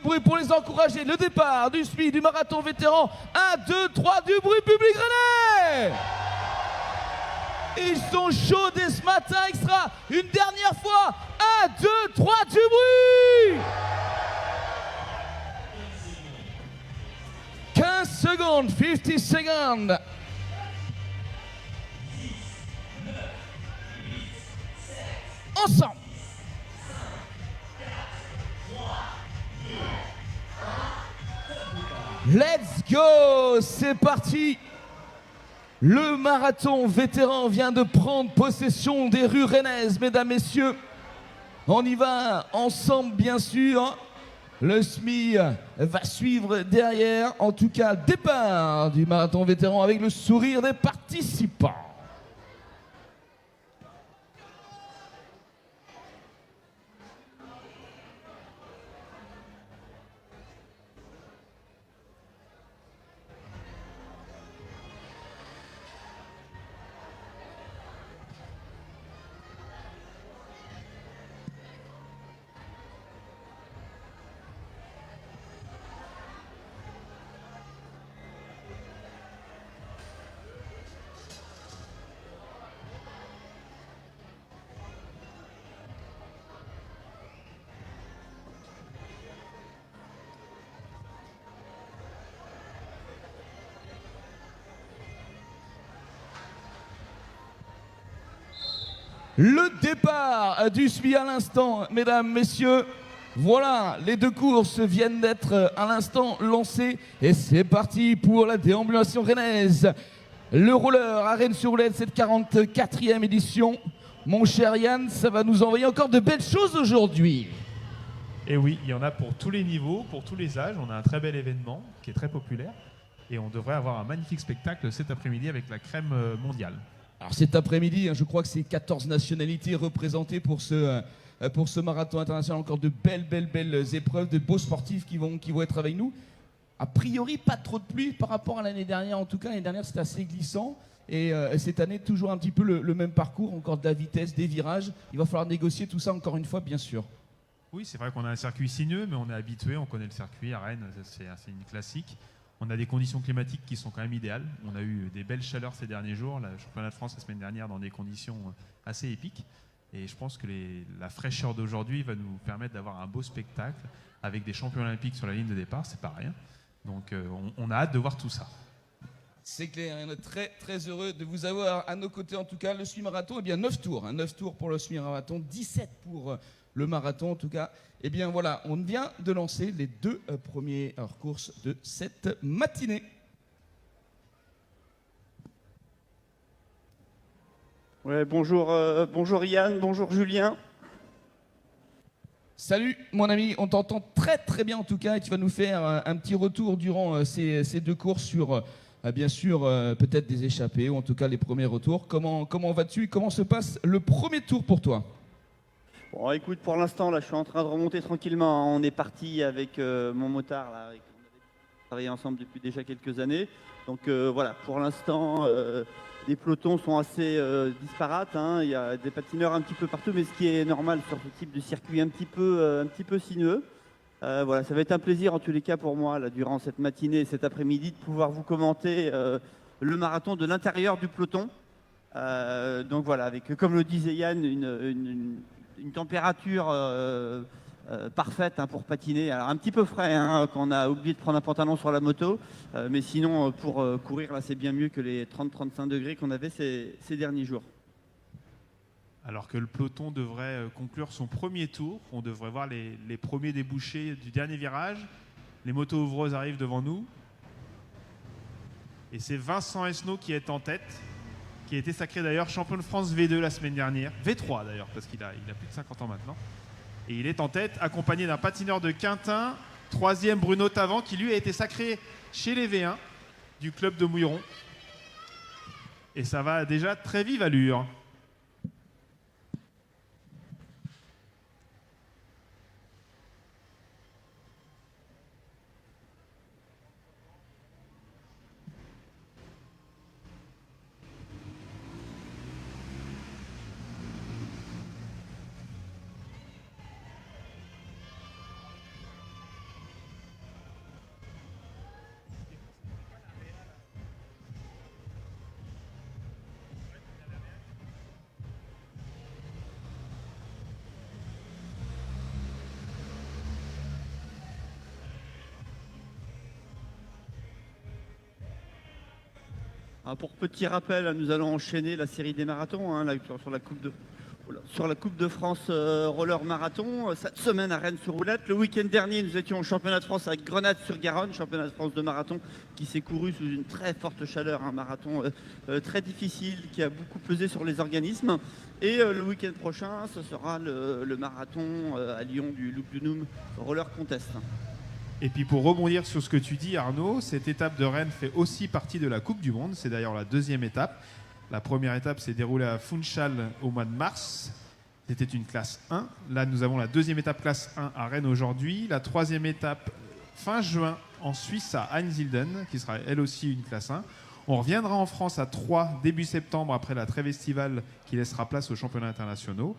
bruit pour les encourager. Le départ du SMI du marathon vétéran. 1, 2, 3, du bruit public rennais. Ils sont chauds dès ce matin extra. Une dernière fois. 1, 2, 3, du bruit. 15 secondes, 50 secondes. Ensemble. Let's go, c'est parti. Le marathon vétéran vient de prendre possession des rues rennaises, mesdames, messieurs. On y va ensemble, bien sûr. Le SMI va suivre derrière. En tout cas, départ du marathon vétéran avec le sourire des participants. Le départ du SMI à l'instant, mesdames, messieurs. Voilà, les deux courses viennent d'être à l'instant lancées. Et c'est parti pour la déambulation rennaise. Le roller à Rennes-sur-Oulette, cette 44e édition. Mon cher Yann, ça va nous envoyer encore de belles choses aujourd'hui. Et oui, il y en a pour tous les niveaux, pour tous les âges. On a un très bel événement qui est très populaire. Et on devrait avoir un magnifique spectacle cet après-midi avec la crème mondiale. Alors cet après-midi, je crois que c'est 14 nationalités représentées pour ce marathon international. Encore de belles épreuves, de beaux sportifs qui vont être avec nous. A priori, pas trop de pluie par rapport à l'année dernière. En tout cas, l'année dernière, c'était assez glissant. Et cette année, toujours un petit peu le même parcours, encore de la vitesse, des virages. Il va falloir négocier tout ça encore une fois, bien sûr. Oui, c'est vrai qu'on a un circuit sinueux, mais on est habitué, on connaît le circuit à Rennes, c'est une classique. On a des conditions climatiques qui sont quand même idéales. On a eu des belles chaleurs ces derniers jours. Le championnat de France la semaine dernière dans des conditions assez épiques. Et je pense que la fraîcheur d'aujourd'hui va nous permettre d'avoir un beau spectacle avec des champions olympiques sur la ligne de départ. C'est pas rien. Donc on a hâte de voir tout ça. C'est clair, on est très heureux de vous avoir à nos côtés. En tout cas, le semi-marathon, eh bien 9 tours. 9 tours pour le semi-marathon, 17 pour le marathon en tout cas. Eh bien voilà, on vient de lancer les deux premières courses de cette matinée. Ouais, bonjour Yann, bonjour Julien. Salut mon ami, on t'entend très bien en tout cas et tu vas nous faire un petit retour durant ces deux courses sur bien sûr peut-être des échappées ou en tout cas les premiers retours. Comment vas-tu et comment se passe le premier tour pour toi ? Bon, écoute, pour l'instant, là, je suis en train de remonter tranquillement. On est parti avec mon motard, là, on avait travaillé ensemble depuis déjà quelques années. Donc voilà, pour l'instant, les pelotons sont assez disparates. Hein. Il y a des patineurs un petit peu partout, mais ce qui est normal sur ce type de circuit un petit peu sinueux. Voilà, ça va être un plaisir en tous les cas pour moi, là, durant cette matinée et cet après-midi, de pouvoir vous commenter le marathon de l'intérieur du peloton. Donc voilà, avec, comme le disait Yann, une température parfaite pour patiner. Alors un petit peu frais quand on a oublié de prendre un pantalon sur la moto, mais sinon pour courir là c'est bien mieux que les 30-35 degrés qu'on avait ces derniers jours. Alors que le peloton devrait conclure son premier tour, on devrait voir les premiers débouchés du dernier virage. Les motos ouvreuses arrivent devant nous. Et c'est Vincent Esnault qui est en tête, qui a été sacré d'ailleurs champion de France V2 la semaine dernière, V3 d'ailleurs, parce qu'il a plus de 50 ans maintenant. Et il est en tête, accompagné d'un patineur de Quintin, troisième Bruno Tavant, qui lui a été sacré chez les V1 du club de Mouilleron. Et ça va déjà très vive allure. Pour petit rappel, nous allons enchaîner la série des marathons là, sur la Coupe de France roller marathon. Cette semaine à Rennes-sur-Roulette. Le week-end dernier, nous étions au championnat de France avec Grenade-sur-Garonne, championnat de France de marathon qui s'est couru sous une très forte chaleur, un marathon très difficile qui a beaucoup pesé sur les organismes. Et le week-end prochain, ce sera le marathon à Lyon du Lugdunum Roller Contest. Et puis pour rebondir sur ce que tu dis, Arnaud, cette étape de Rennes fait aussi partie de la Coupe du Monde. C'est d'ailleurs la deuxième étape. La première étape s'est déroulée à Funchal au mois de mars. C'était une classe 1. Là, nous avons la deuxième étape classe 1 à Rennes aujourd'hui. La troisième étape fin juin en Suisse à Einsiedeln, qui sera elle aussi une classe 1. On reviendra en France à Troyes début septembre après la trêve estivale qui laissera place aux championnats internationaux.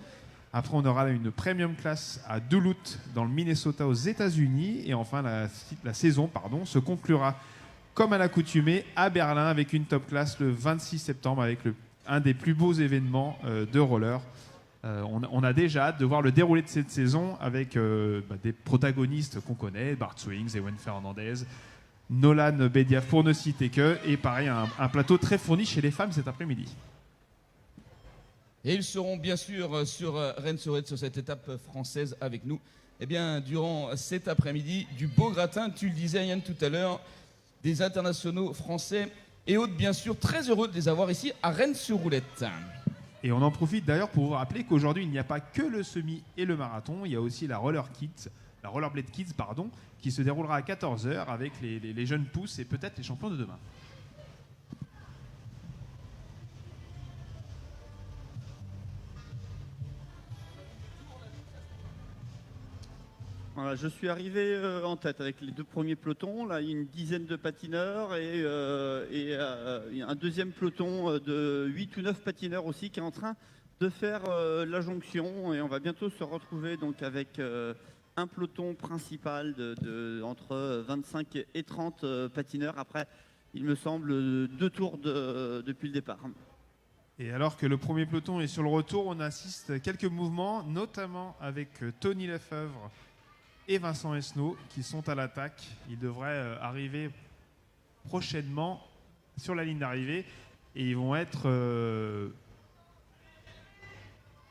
Après, on aura une premium classe à Duluth dans le Minnesota aux États-Unis. Et enfin, la saison se conclura comme à l'accoutumée à Berlin avec une top class le 26 septembre avec un des plus beaux événements de roller. On a déjà hâte de voir le déroulé de cette saison avec des protagonistes qu'on connaît, Bart Swings, Ewen Fernandez, Nolan Bediaf pour ne citer que. Et pareil, un plateau très fourni chez les femmes cet après-midi. Et ils seront bien sûr sur Rennes-sur-Roulette sur cette étape française avec nous. Eh bien, durant cet après-midi, du beau gratin, tu le disais Yann tout à l'heure, des internationaux français et autres, bien sûr, très heureux de les avoir ici à Rennes-sur-Roulette. Et on en profite d'ailleurs pour vous rappeler qu'aujourd'hui, il n'y a pas que le semi et le marathon, il y a aussi la Rollerblade Kids, qui se déroulera à 14h avec les jeunes pousses et peut-être les champions de demain. Voilà, je suis arrivé en tête avec les deux premiers pelotons. Là, il y a une dizaine de patineurs et un deuxième peloton de 8 ou 9 patineurs aussi qui est en train de faire la jonction. Et on va bientôt se retrouver donc avec un peloton principal entre 25 et 30 patineurs. Après, il me semble, 2 tours depuis le départ. Et alors que le premier peloton est sur le retour, on assiste à quelques mouvements, notamment avec Tony Lefebvre et Vincent Esnault qui sont à l'attaque. Ils devraient arriver prochainement sur la ligne d'arrivée et ils vont être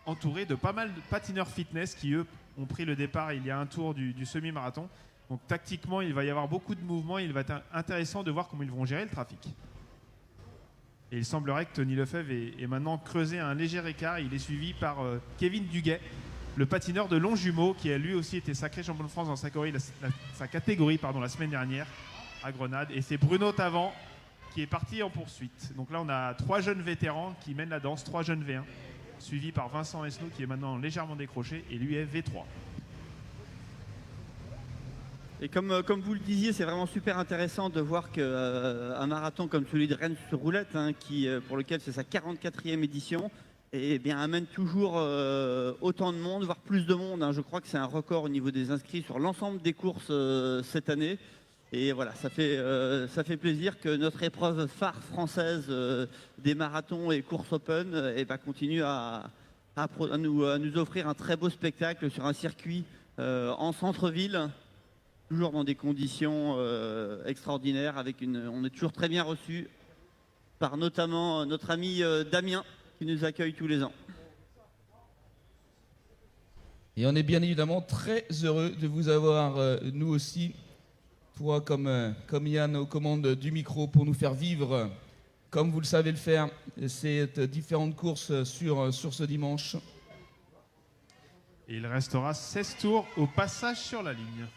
entourés de pas mal de patineurs fitness qui, eux, ont pris le départ il y a un tour du semi-marathon. Donc tactiquement, il va y avoir beaucoup de mouvements. Il va être intéressant de voir comment ils vont gérer le trafic. Et il semblerait que Tony Lefebvre ait maintenant creusé un léger écart. Il est suivi par Kevin Duguet, le patineur de Longjumeau, qui a lui aussi été sacré champion de France dans sa catégorie la semaine dernière à Grenade. Et c'est Bruno Tavant qui est parti en poursuite. Donc là, on a 3 jeunes vétérans qui mènent la danse, 3 jeunes V1, suivi par Vincent Esnault qui est maintenant légèrement décroché et lui est V3. Et comme vous le disiez, c'est vraiment super intéressant de voir qu'un marathon comme celui de Rennes-sur-Roulette, pour lequel c'est sa 44e édition, et bien, amène toujours autant de monde, voire plus de monde. Je crois que c'est un record au niveau des inscrits sur l'ensemble des courses cette année. Et voilà, ça fait plaisir que notre épreuve phare française des marathons et courses open continue à nous offrir un très beau spectacle sur un circuit en centre-ville, toujours dans des conditions extraordinaires. On est toujours très bien reçus par notamment notre ami Damien, qui nous accueille tous les ans. Et on est bien évidemment très heureux de vous avoir, nous aussi, toi comme Yann aux commandes du micro, pour nous faire vivre, comme vous le savez le faire, ces différentes courses sur ce dimanche. Et il restera 16 tours au passage sur la ligne.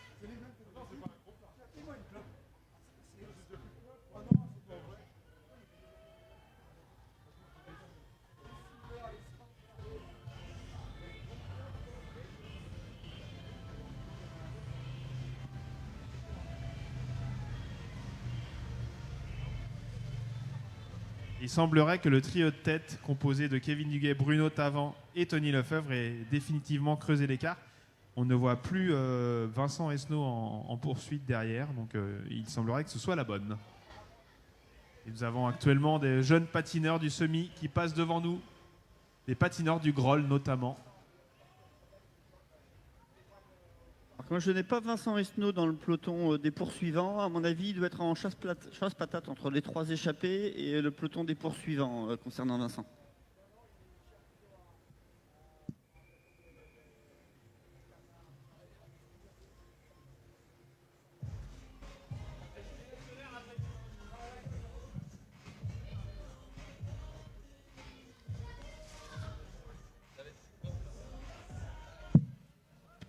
Il semblerait que le trio de tête composé de Kevin Duguet, Bruno Tavant et Tony Lefebvre ait définitivement creusé l'écart. On ne voit plus Vincent Esnault en poursuite derrière, donc il semblerait que ce soit la bonne. Et nous avons actuellement des jeunes patineurs du semi qui passent devant nous, des patineurs du Groll notamment. Moi, je n'ai pas Vincent Esnault dans le peloton des poursuivants. À mon avis, il doit être en chasse-patate entre les 3 échappés et le peloton des poursuivants concernant Vincent.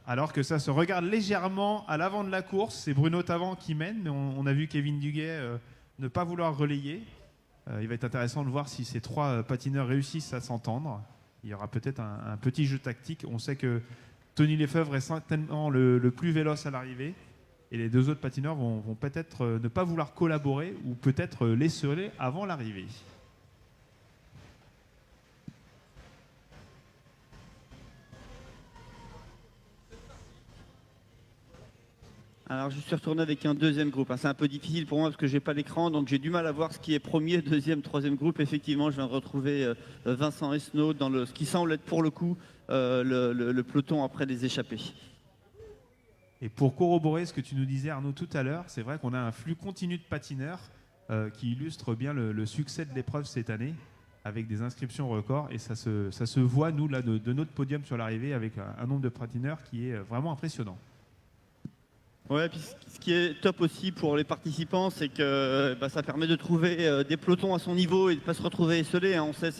Alors que ça se regarde légèrement à l'avant de la course, c'est Bruno Tavan qui mène, mais on a vu Kevin Duguay ne pas vouloir relayer. Il va être intéressant de voir si ces 3 patineurs réussissent à s'entendre. Il y aura peut-être un petit jeu tactique. On sait que Tony Lefebvre est certainement le plus véloce à l'arrivée, et les 2 autres patineurs vont peut-être ne pas vouloir collaborer ou peut-être l'esserer avant l'arrivée. Alors je suis retourné avec un deuxième groupe. C'est un peu difficile pour moi parce que j'ai pas l'écran, donc j'ai du mal à voir ce qui est premier, deuxième, troisième groupe. Effectivement, je viens de retrouver Vincent Esnault dans ce qui semble être pour le coup le peloton après les échappés. Et pour corroborer ce que tu nous disais Arnaud tout à l'heure, c'est vrai qu'on a un flux continu de patineurs qui illustre bien le succès de l'épreuve cette année, avec des inscriptions records, et ça se voit nous là de notre podium sur l'arrivée avec un nombre de patineurs qui est vraiment impressionnant. Ouais, puis ce qui est top aussi pour les participants, c'est que ça permet de trouver des pelotons à son niveau et de ne pas se retrouver esselé. On sait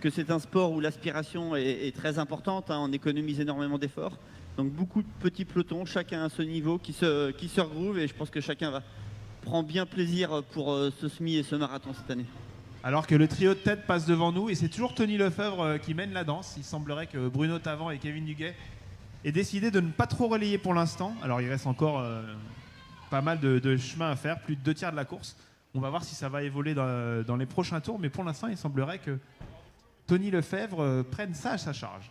que c'est un sport où l'aspiration est très importante, on économise énormément d'efforts. Donc beaucoup de petits pelotons, chacun à ce niveau, qui se regroupent, et je pense que chacun prend bien plaisir pour ce semi et ce marathon cette année. Alors que le trio de tête passe devant nous, et c'est toujours Tony Lefebvre qui mène la danse. Il semblerait que Bruno Tavan et Kevin Duguay aient décidé de ne pas trop relayer pour l'instant. Alors il reste encore pas mal de chemin à faire, plus de 2 tiers de la course. On va voir si ça va évoluer dans les prochains tours, mais pour l'instant il semblerait que Tony Lefebvre prenne ça à sa charge.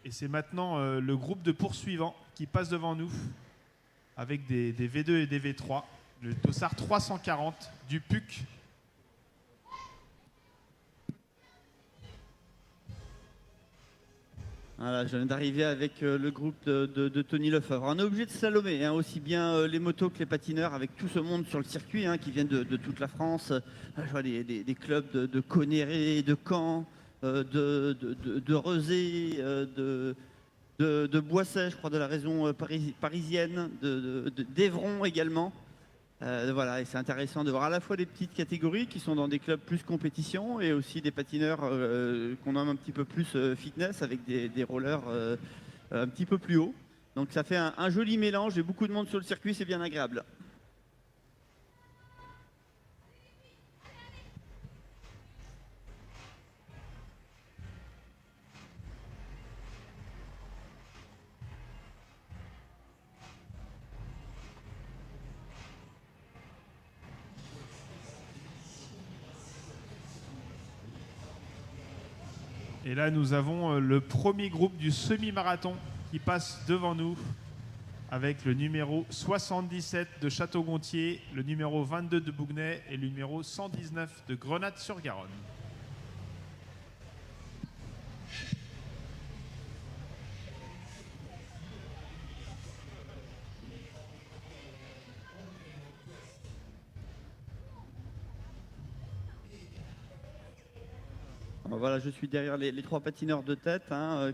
Et c'est maintenant le groupe de poursuivants qui passe devant nous avec des V2 et des V3. Le Dossard 340 du PUC. Voilà, je viens d'arriver avec le groupe de Tony Lefebvre. On est obligé de slalomer, aussi bien les motos que les patineurs, avec tout ce monde sur le circuit qui vient de toute la France. Je vois des clubs de Conneré, de Caen, de Rezé, de Boisset, je crois, de la région parisienne, d'Evron également. Voilà, et c'est intéressant de voir à la fois des petites catégories qui sont dans des clubs plus compétition et aussi des patineurs qu'on nomme un petit peu plus fitness avec des rollers un petit peu plus haut. Donc ça fait un joli mélange et beaucoup de monde sur le circuit, c'est bien agréable. Et là, nous avons le premier groupe du semi-marathon qui passe devant nous avec le numéro 77 de Château-Gontier, le numéro 22 de Bougnay et le numéro 119 de Grenade-sur-Garonne. Voilà, je suis derrière les 3 patineurs de tête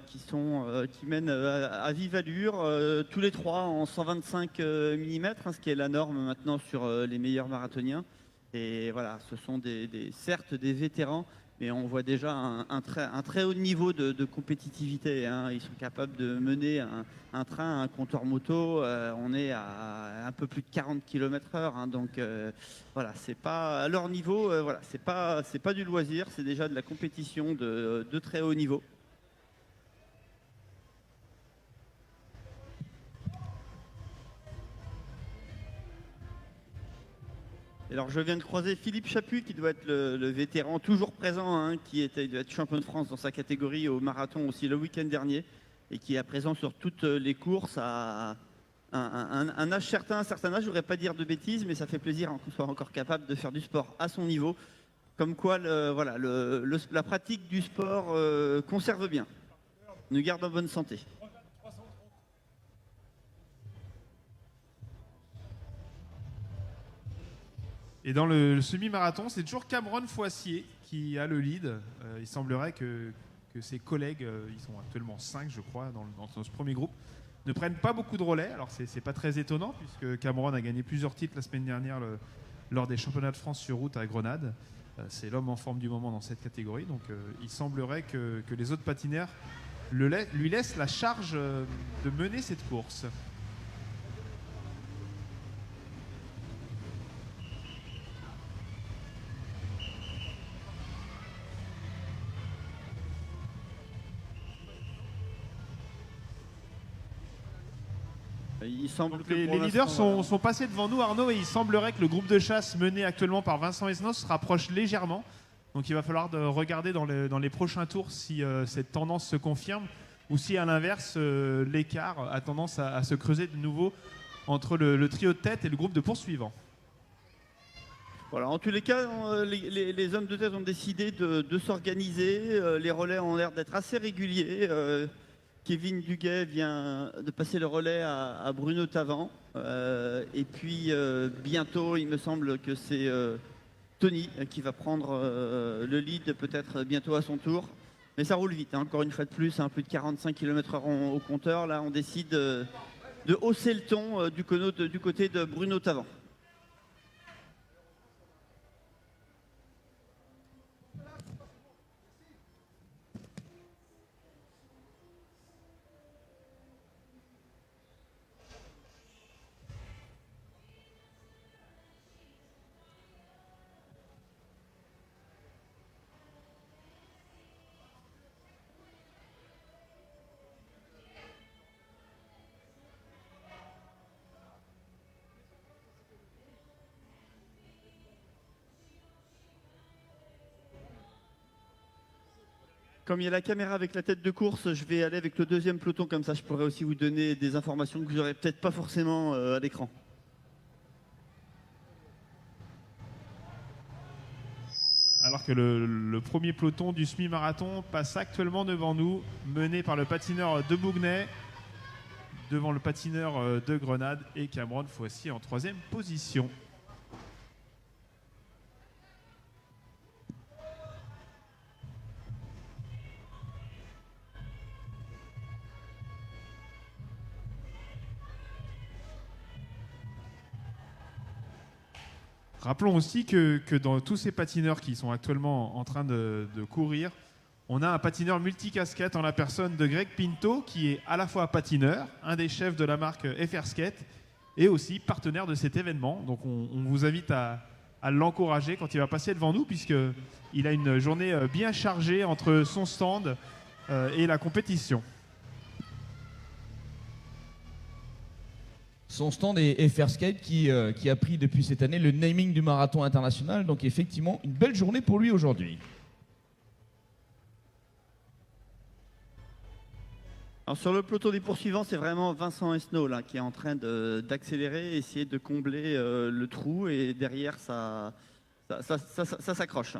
qui mènent à vive allure, tous les 3 en 125 mm, ce qui est la norme maintenant sur les meilleurs marathoniens. Et voilà, ce sont certes des vétérans, mais on voit déjà un très haut niveau de compétitivité. Ils sont capables de mener un train, un compteur moto. On est à un peu plus de 40 km/h. Donc voilà, c'est pas à leur niveau. Voilà, c'est pas du loisir, c'est déjà de la compétition de très haut niveau. Alors je viens de croiser Philippe Chaput qui doit être le vétéran toujours présent, il doit être champion de France dans sa catégorie au marathon aussi le week-end dernier et qui est présent sur toutes les courses à un âge certain, un certain âge. Je ne voudrais pas dire de bêtises, mais ça fait plaisir qu'on soit encore capable de faire du sport à son niveau. Comme quoi, voilà, la pratique du sport conserve bien, nous garde en bonne santé. Et dans le semi-marathon, c'est toujours Cameron Foissier qui a le lead. Il semblerait que ses collègues, ils sont actuellement 5 je crois dans ce premier groupe, ne prennent pas beaucoup de relais. Alors c'est pas très étonnant puisque Cameron a gagné plusieurs titres la semaine dernière lors des championnats de France sur route à Grenade. C'est l'homme en forme du moment dans cette catégorie. Donc il semblerait que les autres patineurs lui laissent la charge de mener cette course. Il semble Donc que les leaders sont passés devant nous, Arnaud, et il semblerait que le groupe de chasse mené actuellement par Vincent Esnos se rapproche légèrement. Donc il va falloir regarder dans les prochains tours si cette tendance se confirme ou si à l'inverse l'écart a tendance à se creuser de nouveau entre le trio de tête et le groupe de poursuivants. Voilà, en tous les cas, les hommes de tête ont décidé de s'organiser. Les relais ont l'air d'être assez réguliers. Kevin Duguay vient de passer le relais à Bruno Tavan. Et puis bientôt, il me semble que c'est Tony qui va prendre le lead peut-être bientôt à son tour. Mais ça roule vite, hein, encore une fois de plus, hein, plus de 45 km/h au compteur. Là, on décide de hausser le ton du côté de Bruno Tavan. Comme il y a la caméra avec la tête de course, je vais aller avec le deuxième peloton, comme ça je pourrais aussi vous donner des informations que vous n'aurez peut-être pas forcément à l'écran. Alors que le premier peloton du semi-marathon passe actuellement devant nous, mené par le patineur de Bougnay, devant le patineur de Grenade et Cameron Foissier en 3e position. Rappelons aussi que dans tous ces patineurs qui sont actuellement en train de courir, on a un patineur multicasquette en la personne de Greg Pinto, qui est à la fois patineur, un des chefs de la marque FR Skate, et aussi partenaire de cet événement. Donc on vous invite à l'encourager quand il va passer devant nous, puisqu'il a une journée bien chargée entre son stand et la compétition. Son stand est FR Skate qui a pris depuis cette année le naming du marathon international. Donc effectivement, une belle journée pour lui aujourd'hui. Alors sur le peloton des poursuivants, c'est vraiment Vincent Esnault là, qui est en train d'accélérer, essayer de combler le trou, et derrière ça s'accroche.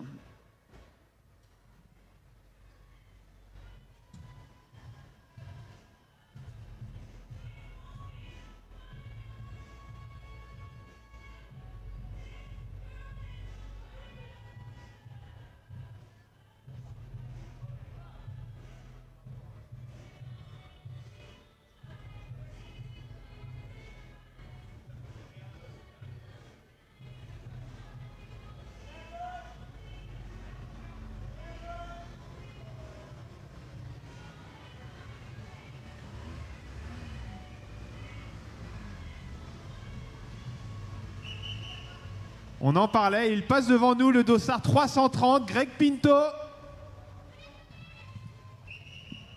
On en parlait, il passe devant nous le dossard 330, Greg Pinto.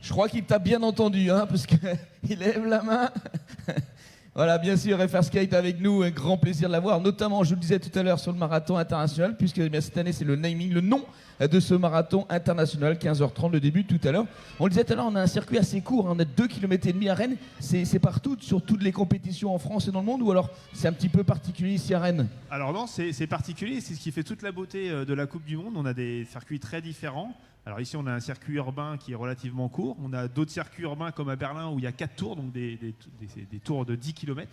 Je crois qu'il t'a bien entendu, hein, parce qu'il lève la main. Voilà, bien sûr, FR Skate avec nous, un grand plaisir de l'avoir, notamment, je le disais tout à l'heure, sur le marathon international, puisque eh bien, cette année, c'est le naming, le nom de ce marathon international, 15h30, le début tout à l'heure. On le disait tout à l'heure, on a un circuit assez court, hein, on a 2,5 km à Rennes. C'est partout, sur toutes les compétitions en France et dans le monde, ou alors c'est un petit peu particulier ici à Rennes? Alors non, c'est particulier, c'est ce qui fait toute la beauté de la Coupe du Monde. On a des circuits très différents. Alors ici, on a un circuit urbain qui est relativement court. On a d'autres circuits urbains comme à Berlin où il y a 4 tours, donc des tours de 10 km.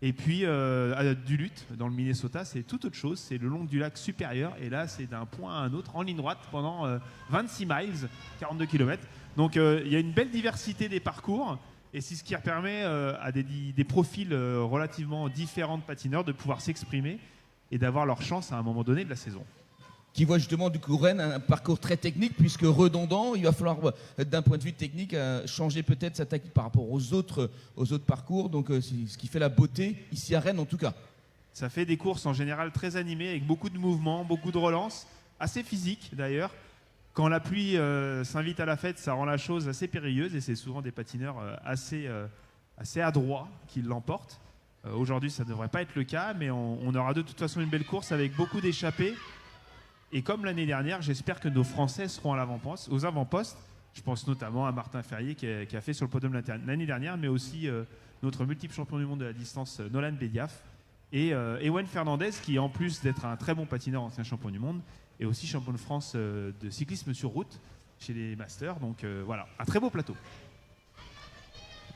Et puis à Duluth, dans le Minnesota, c'est tout autre chose. C'est le long du lac supérieur. Et là, c'est d'un point à un autre en ligne droite pendant 26 miles, 42 km. Donc il y a une belle diversité des parcours. Et c'est ce qui permet à des profils relativement différents de patineurs de pouvoir s'exprimer et d'avoir leur chance à un moment donné de la saison. Qui voit justement du coup Rennes un parcours très technique, puisque redondant, il va falloir d'un point de vue technique changer peut-être sa tactique par rapport aux autres parcours, donc c'est ce qui fait la beauté ici à Rennes en tout cas. Ça fait des courses en général très animées avec beaucoup de mouvements, beaucoup de relances, assez physiques d'ailleurs. Quand la pluie s'invite à la fête, ça rend la chose assez périlleuse et c'est souvent des patineurs assez adroits qui l'emportent. Aujourd'hui ça ne devrait pas être le cas, mais on aura de toute façon une belle course avec beaucoup d'échappées. Et comme l'année dernière, j'espère que nos Français seront aux avant-postes. Je pense notamment à Martin Ferrier qui a fait sur le podium l'année dernière, mais aussi notre multiple champion du monde de la distance, Nolan Bediaf, et Ewan Fernandez, qui en plus d'être un très bon patineur, ancien champion du monde, est aussi champion de France de cyclisme sur route chez les Masters. Donc voilà, un très beau plateau.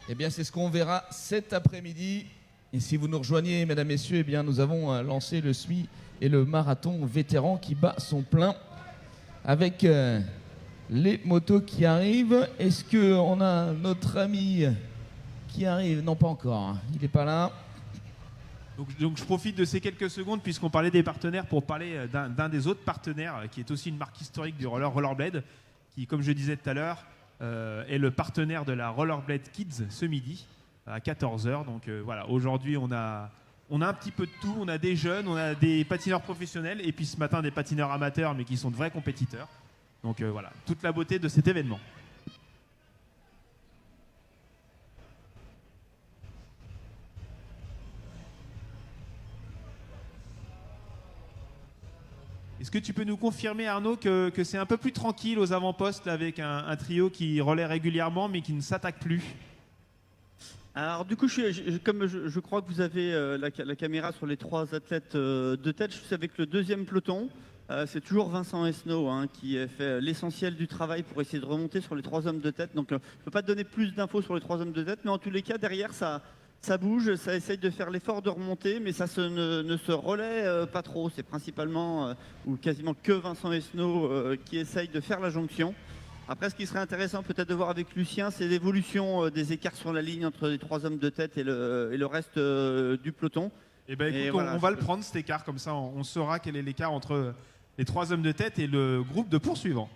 Eh bien, c'est ce qu'on verra cet après-midi. Et si vous nous rejoignez, mesdames, messieurs, eh bien, nous avons lancé le SMI et le marathon vétéran qui bat son plein avec les motos qui arrivent. Est-ce qu'on a notre ami qui arrive? Non, pas encore. Il n'est pas là. Donc je profite de ces quelques secondes puisqu'on parlait des partenaires pour parler d'un des autres partenaires qui est aussi une marque historique du Rollerblade qui, comme je disais tout à l'heure, est le partenaire de la Rollerblade Kids ce midi à 14h. Donc voilà, aujourd'hui on a un petit peu de tout. On a des jeunes, on a des patineurs professionnels et puis ce matin des patineurs amateurs mais qui sont de vrais compétiteurs. Donc voilà, toute la beauté de cet événement. Est-ce que tu peux nous confirmer, Arnaud, que c'est un peu plus tranquille aux avant-postes avec un trio qui relaie régulièrement mais qui ne s'attaque plus? Alors du coup, comme je crois que vous avez la caméra sur les 3 athlètes de tête, je suis avec le deuxième peloton. C'est toujours Vincent Esnault qui fait l'essentiel du travail pour essayer de remonter sur les 3 hommes de tête. Donc je ne peux pas te donner plus d'infos sur les 3 hommes de tête, mais en tous les cas, derrière, ça bouge, ça essaye de faire l'effort de remonter, mais ça ne se relaie pas trop. C'est principalement ou quasiment que Vincent Esnault qui essaye de faire la jonction. Après, ce qui serait intéressant peut-être de voir avec Lucien, c'est l'évolution des écarts sur la ligne entre les 3 hommes de tête et le reste du peloton. Eh ben, écoute, voilà, on va le prendre cet écart, comme ça on saura quel est l'écart entre les 3 hommes de tête et le groupe de poursuivants.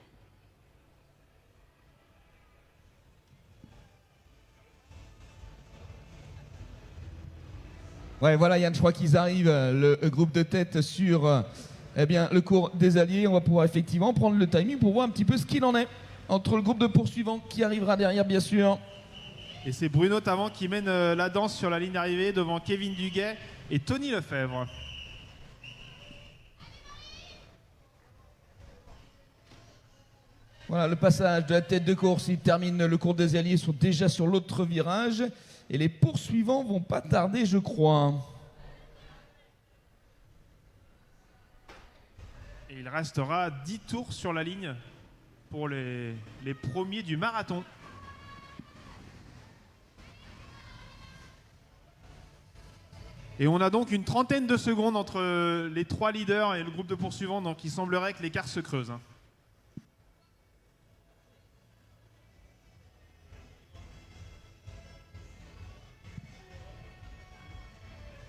Ouais, voilà Yann, je crois qu'ils arrivent, le groupe de tête sur eh bien, le cours des Alliés. On va pouvoir effectivement prendre le timing pour voir un petit peu ce qu'il en est entre le groupe de poursuivants qui arrivera derrière, bien sûr. Et c'est Bruno Tavant qui mène la danse sur la ligne d'arrivée devant Kevin Duguet et Tony Lefebvre. Voilà, le passage de la tête de course, il termine le cours des Alliés, sont déjà sur l'autre virage. Et les poursuivants vont pas tarder, je crois. Et il restera 10 tours sur la ligne pour les premiers du marathon. Et on a donc une trentaine de secondes entre les 3 leaders et le groupe de poursuivants, donc il semblerait que l'écart se creuse.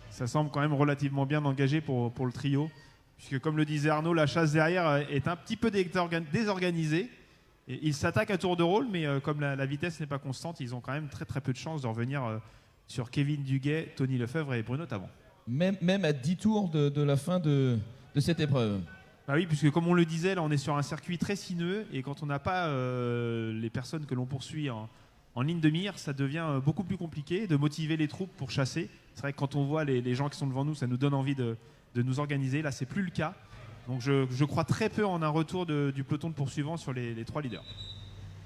Ça semble quand même relativement bien engagé pour le trio, puisque comme le disait Arnaud, la chasse derrière est un petit peu désorganisée. Et ils s'attaquent à tour de rôle, mais comme la vitesse n'est pas constante, ils ont quand même très très peu de chances de revenir sur Kevin Duguet, Tony Lefebvre et Bruno Tavant. Même à 10 tours de la fin de cette épreuve. Bah oui, puisque comme on le disait, là on est sur un circuit très sinueux, et quand on n'a pas les personnes que l'on poursuit en en ligne de mire, ça devient beaucoup plus compliqué de motiver les troupes pour chasser. C'est vrai que quand on voit les gens qui sont devant nous, ça nous donne envie de nous organiser. Là, c'est plus le cas. Donc je crois très peu en un retour du peloton de poursuivants sur les 3 leaders.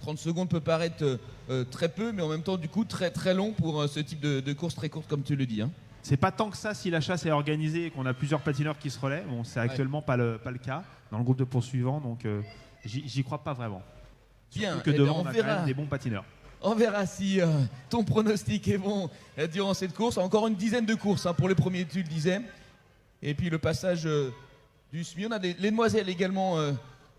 30 secondes peut paraître très peu, mais en même temps, du coup, très très long pour ce type de course très courte, comme tu le dis. Hein. C'est pas tant que ça si la chasse est organisée et qu'on a plusieurs patineurs qui se relaient. Bon, c'est actuellement pas le cas dans le groupe de poursuivants, donc j'y crois pas vraiment. Bien, surtout que devant, on on a verra. quand même des bons patineurs. On verra si ton pronostic est bon durant cette course. Encore une dizaine de courses pour les premiers, tu le disais. Et puis le passage du SMI. On a les demoiselles également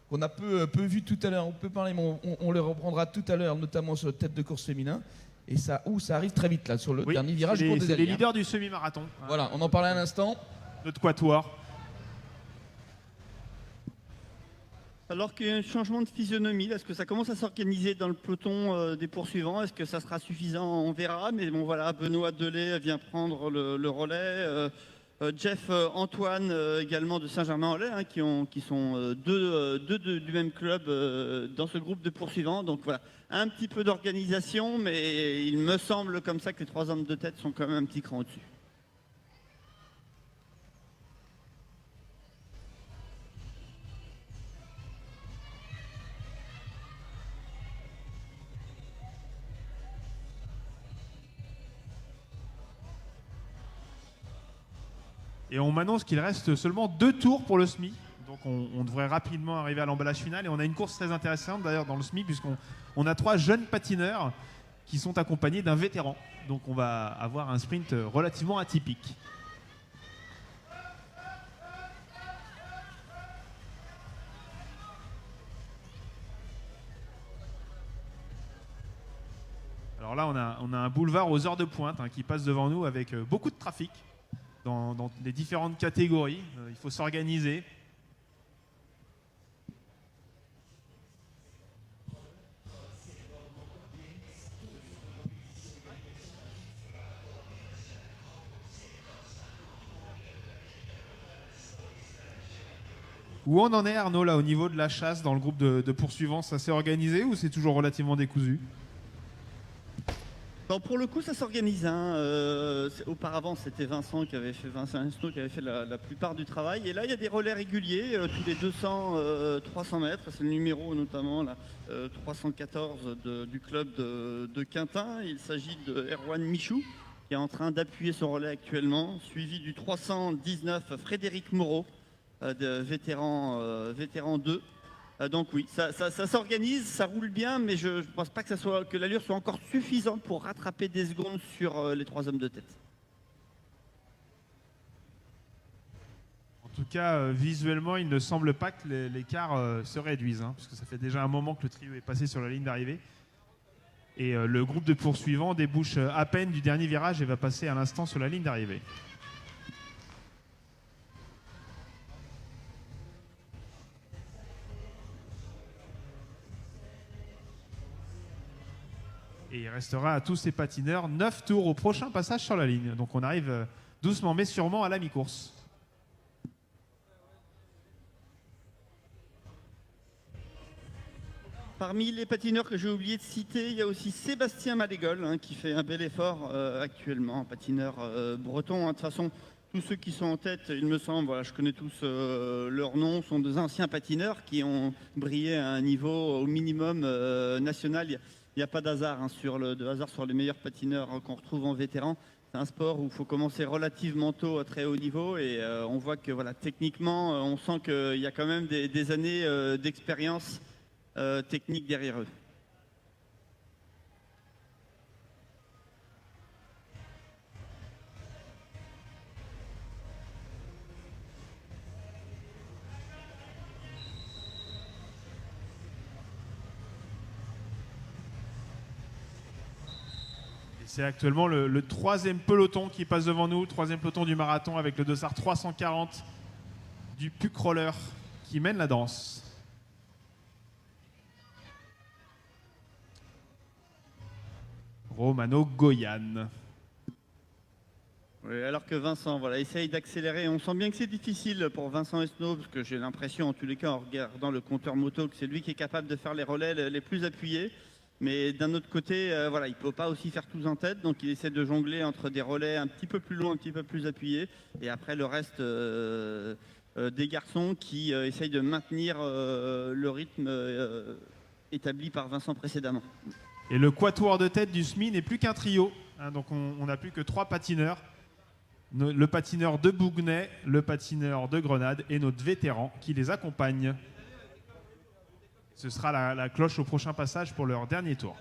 qu'on a peu vu tout à l'heure. On peut parler, mais on les reprendra tout à l'heure, notamment sur le tête de course féminin. Et ça arrive très vite là, sur le dernier virage. C'est les leaders du semi-marathon. Voilà, on en parlait à l'instant. Notre quatuor. Alors qu'il y a un changement de physionomie, est-ce que ça commence à s'organiser dans le peloton des poursuivants? Est-ce que ça sera suffisant? On verra. Mais bon, voilà, Benoît Delay vient prendre le relais. Jeff Antoine également de Saint-Germain-en-Laye, qui sont deux du même club dans ce groupe de poursuivants. Donc voilà, un petit peu d'organisation, mais il me semble comme ça que les 3 hommes de tête sont quand même un petit cran au-dessus. Et on m'annonce qu'il reste seulement 2 tours pour le SMI. Donc on devrait rapidement arriver à l'emballage final. Et on a une course très intéressante d'ailleurs dans le SMI, puisqu'on a 3 jeunes patineurs qui sont accompagnés d'un vétéran. Donc on va avoir un sprint relativement atypique. Alors là, on a un boulevard aux heures de pointe qui passe devant nous avec beaucoup de trafic. Dans les différentes catégories. Il faut s'organiser. Où on en est, Arnaud, là, au niveau de la chasse dans le groupe de poursuivants? Ça s'est organisé ou c'est toujours relativement décousu? Bon, pour le coup, ça s'organise. Auparavant, c'était Vincent Esnault qui avait fait la plupart du travail. Et là, il y a des relais réguliers, tous les 200-300 mètres. C'est le numéro notamment là, 314 du club de Quintin. Il s'agit de Erwan Michou qui est en train d'appuyer son relais actuellement, suivi du 319 Frédéric Moreau, de vétéran 2. Donc oui, ça s'organise, ça roule bien, mais je ne pense pas que l'allure soit encore suffisante pour rattraper des secondes sur les 3 hommes de tête. En tout cas, visuellement, il ne semble pas que l'écart se réduise, puisque ça fait déjà un moment que le trio est passé sur la ligne d'arrivée. Et le groupe de poursuivants débouche à peine du dernier virage et va passer à l'instant sur la ligne d'arrivée. Et il restera à tous ces patineurs 9 tours au prochain passage sur la ligne. Donc on arrive doucement mais sûrement à la mi-course. Parmi les patineurs que j'ai oublié de citer, il y a aussi Sébastien Malégol qui fait un bel effort actuellement, un patineur breton. De toute façon, tous ceux qui sont en tête, il me semble, voilà, je connais tous leurs noms, sont des anciens patineurs qui ont brillé à un niveau au minimum national. Il n'y a pas d'hasard sur les meilleurs patineurs qu'on retrouve en vétéran. C'est un sport où il faut commencer relativement tôt à très haut niveau et on voit que voilà, techniquement, on sent qu'il y a quand même des années d'expérience technique derrière eux. C'est actuellement le 3e peloton qui passe devant nous, 3e peloton du marathon avec le dossard 340 du Puck Roller qui mène la danse. Romano Goyan. Oui, alors que Vincent essaye d'accélérer. On sent bien que c'est difficile pour Vincent Esnault, parce que j'ai l'impression, en tous les cas, en regardant le compteur moto, que c'est lui qui est capable de faire les relais les plus appuyés. Mais d'un autre côté, voilà, il ne peut pas aussi faire tous en tête, donc il essaie de jongler entre des relais un petit peu plus longs, un petit peu plus appuyés, et après le reste des garçons qui essayent de maintenir le rythme établi par Vincent précédemment. Et le quatuor de tête du SMI n'est plus qu'un trio, hein, donc on n'a plus que 3 patineurs. Le patineur de Bougnay, le patineur de Grenade et notre vétéran qui les accompagne. Ce sera la cloche au prochain passage pour leur dernier tour.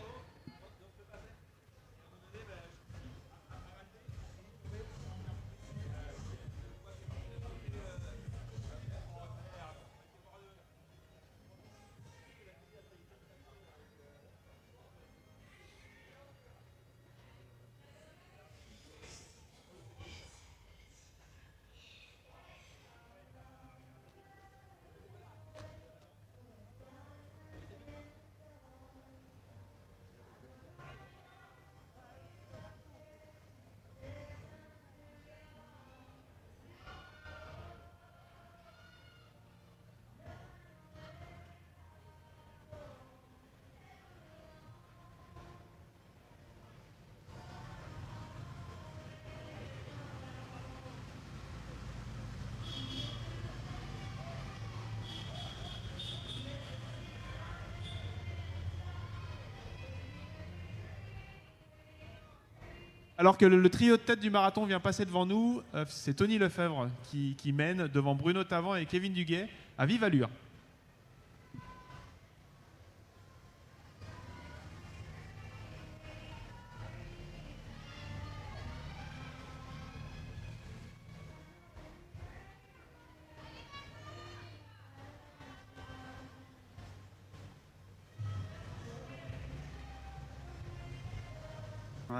Alors que le trio de tête du marathon vient passer devant nous, c'est Tony Lefebvre qui mène devant Bruno Tavant et Kevin Duguay à vive allure.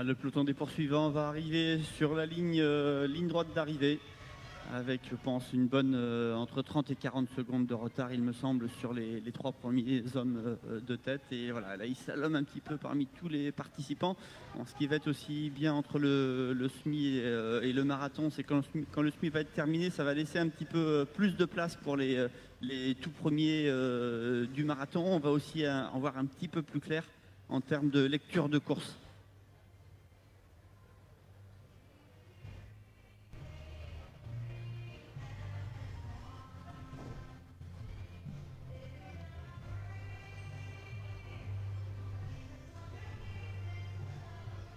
Le peloton des poursuivants va arriver sur la ligne droite d'arrivée avec, je pense, une bonne entre 30 et 40 secondes de retard, il me semble, sur les 3 premiers hommes de tête. Et voilà, là, il slalome un petit peu parmi tous les participants. Bon, ce qui va être aussi bien entre le SMI et le marathon, c'est quand le SMI va être terminé, ça va laisser un petit peu plus de place pour les tout premiers du marathon. On va aussi en voir un petit peu plus clair en termes de lecture de course.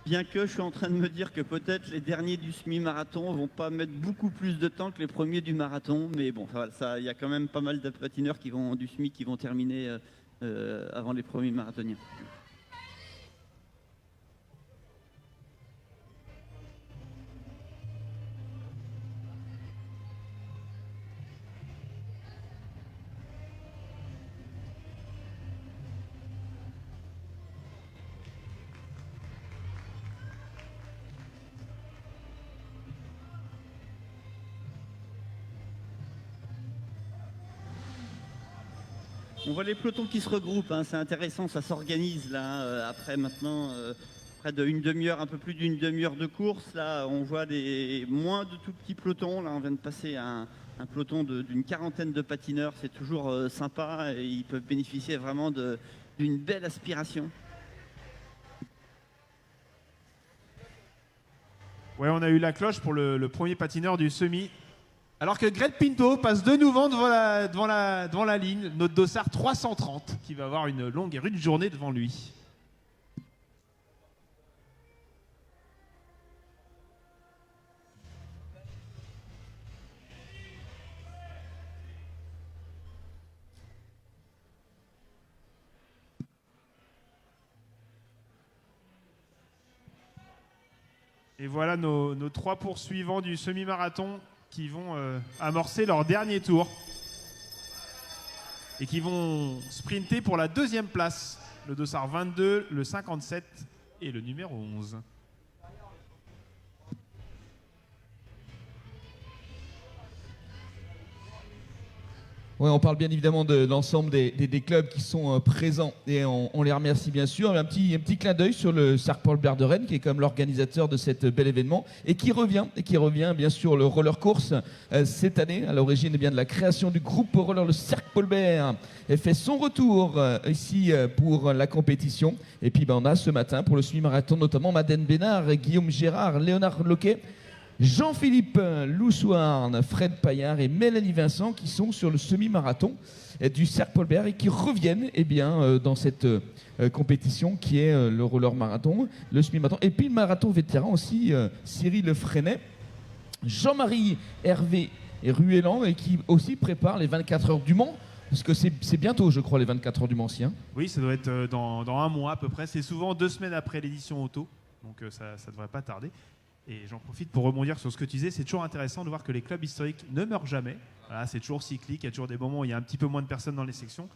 Bien que je suis en train de me dire que peut-être les derniers du semi-marathon vont pas mettre beaucoup plus de temps que les premiers du marathon, mais bon, il y a quand même pas mal de patineurs du semi qui vont terminer avant les premiers marathoniens. On voit les pelotons qui se regroupent, hein, c'est intéressant, ça s'organise là. Après maintenant, près d'une demi-heure, un peu plus d'une demi-heure de course, là on voit moins de tout petits pelotons. Là on vient de passer à un peloton d'une quarantaine de patineurs, c'est toujours sympa et ils peuvent bénéficier vraiment d'une belle aspiration. Ouais, on a eu la cloche pour le premier patineur du semi. Alors que Greg Pinto passe de nouveau devant la ligne, notre dossard 330, qui va avoir une longue et rude journée devant lui. Et voilà nos 3 poursuivants du semi-marathon qui vont amorcer leur dernier tour et qui vont sprinter pour la 2e place. Le dossard 22, le 57 et le numéro 11. Ouais, on parle bien évidemment de l'ensemble des clubs qui sont présents et on les remercie bien sûr. Un petit clin d'œil sur le Cercle Paul Bert de Rennes qui est comme l'organisateur de cet bel événement et qui revient bien sûr le roller course cette année à l'origine de la création du groupe roller le Cercle Paul Bert et fait son retour ici pour la compétition. Et puis on a ce matin pour le semi-marathon notamment Madeleine Bénard, Guillaume Gérard, Léonard Loquet, Jean-Philippe Loussouarn, Fred Paillard et Mélanie Vincent qui sont sur le semi-marathon du Cercle Paul Bert et qui reviennent dans cette compétition qui est le roller marathon, le semi-marathon et puis le marathon vétéran aussi, Cyril Freinet, Jean-Marie Hervé et Ruellan et qui aussi prépare les 24 heures du Mans. Parce que c'est bientôt, je crois, les 24 heures du Mans. Hein. Oui, ça doit être dans un mois à peu près. C'est souvent 2 semaines après l'édition auto, donc ça ne devrait pas tarder. Et j'en profite pour rebondir sur ce que tu disais. C'est toujours intéressant de voir que les clubs historiques ne meurent jamais. Voilà, c'est toujours cyclique. Il y a toujours des moments où il y a un petit peu moins de personnes dans les sections.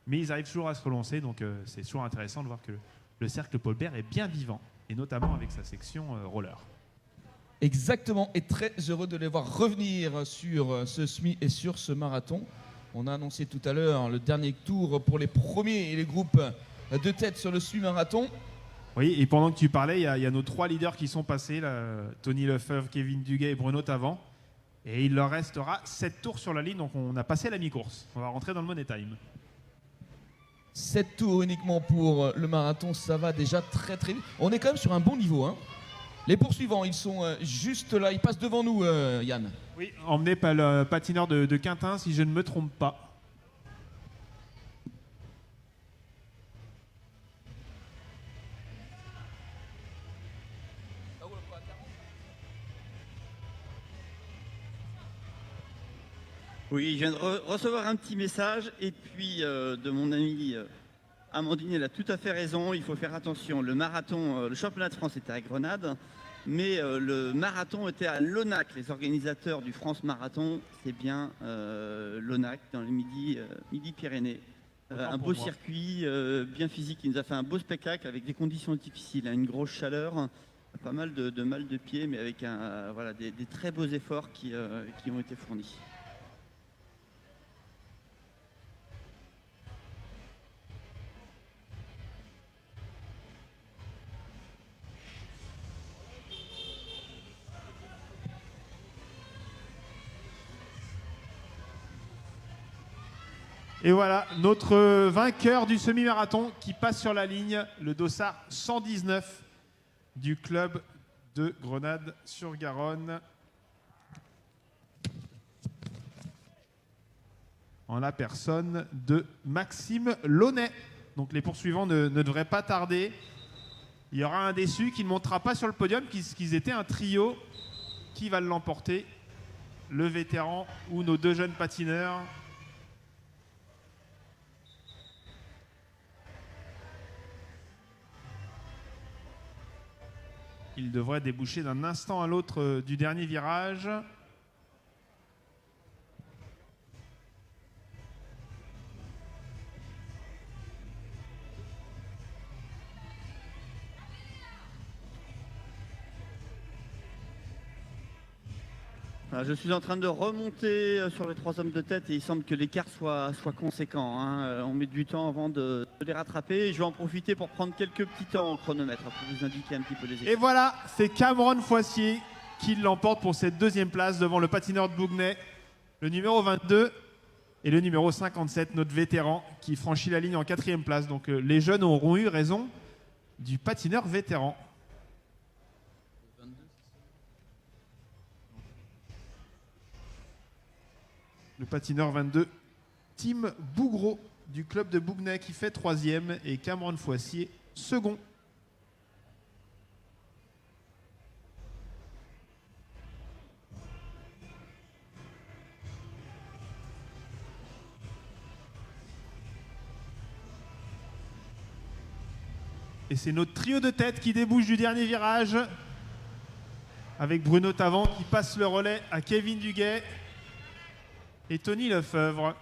Mais ils arrivent toujours à se relancer. Donc c'est toujours intéressant de voir que le Cercle Paul Bert est bien vivant. Et notamment avec sa section roller. Exactement. Et très heureux de les voir revenir sur ce SMI et sur ce marathon. On a annoncé tout à l'heure le dernier tour pour les premiers et les groupes de tête sur le semi-marathon. Oui, et pendant que tu parlais, il y a nos 3 leaders qui sont passés, là, Tony Lefebvre, Kevin Duguay et Bruno Tavant. Et il leur restera 7 tours sur la ligne, donc on a passé la mi-course. On va rentrer dans le Money Time. 7 tours uniquement pour le marathon, ça va déjà très très vite. On est quand même sur un bon niveau. Hein. Les poursuivants, ils sont juste là, ils passent devant nous, Yann. Oui, emmené par le patineur de Quintin, si je ne me trompe pas. Oui, je viens de recevoir un petit message et puis de mon ami Amandine, elle a tout à fait raison, il faut faire attention. Le marathon, le championnat de France était à Grenade, mais le marathon était à Lonac. Les organisateurs du France Marathon, c'est bien Lonac, dans le Midi-Pyrénées. Un beau circuit, bien physique, il nous a fait un beau spectacle avec des conditions difficiles, hein, une grosse chaleur, pas mal de mal de pied, mais avec des très beaux efforts qui ont été fournis. Et voilà, notre vainqueur du semi-marathon qui passe sur la ligne, le dossard 119 du club de Grenade-sur-Garonne. En la personne de Maxime Launay. Donc les poursuivants ne devraient pas tarder. Il y aura un déçu qui ne montera pas sur le podium, puisqu'ils étaient un trio. Qui va l'emporter? Le vétéran ou nos 2 jeunes patineurs? Il devrait déboucher d'un instant à l'autre du dernier virage. Je suis en train de remonter sur les 3 hommes de tête et il semble que l'écart soit conséquent. Hein. On met du temps avant de les rattraper. Je vais en profiter pour prendre quelques petits temps en chronomètre pour vous indiquer un petit peu les écarts. Et voilà, c'est Cameron Foissier qui l'emporte pour cette 2e place devant le patineur de Bougnay, le numéro 22 et le numéro 57, notre vétéran, qui franchit la ligne en 4e place. Donc les jeunes auront eu raison du patineur vétéran. Le patineur 22, Tim Bougreau du club de Bougnay qui fait 3e et Cameron Foissier second. Et c'est notre trio de tête qui débouche du dernier virage avec Bruno Tavant qui passe le relais à Kevin Duguay et Tony Lefebvre.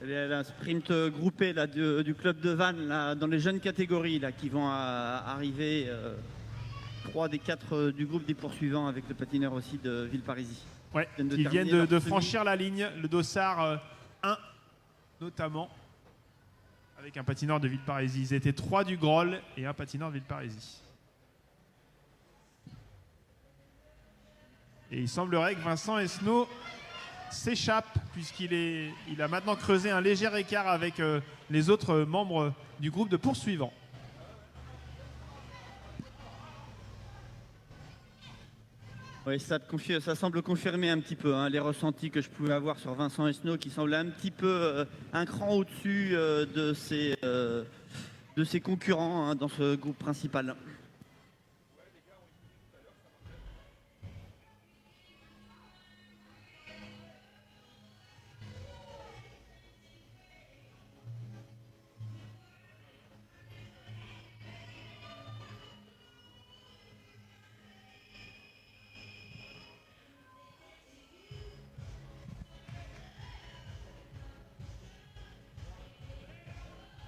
La sprint groupée là, du club de Vannes, là, dans les jeunes catégories, là, qui vont arriver 3 des 4 du groupe des poursuivants avec le patineur aussi de Villeparisis. Ouais, Ils qui viennent de franchir la ligne, le dossard 1 notamment, avec un patineur de Villeparisis. Ils étaient 3 du Groll et un patineur de Villeparisis. Et il semblerait que Vincent Esnault s'échappe puisqu'il a maintenant creusé un léger écart avec les autres membres du groupe de poursuivants. Oui, ça semble confirmer un petit peu les ressentis que je pouvais avoir sur Vincent Esnault, qui semblait un petit peu un cran au-dessus de ses concurrents dans ce groupe principal.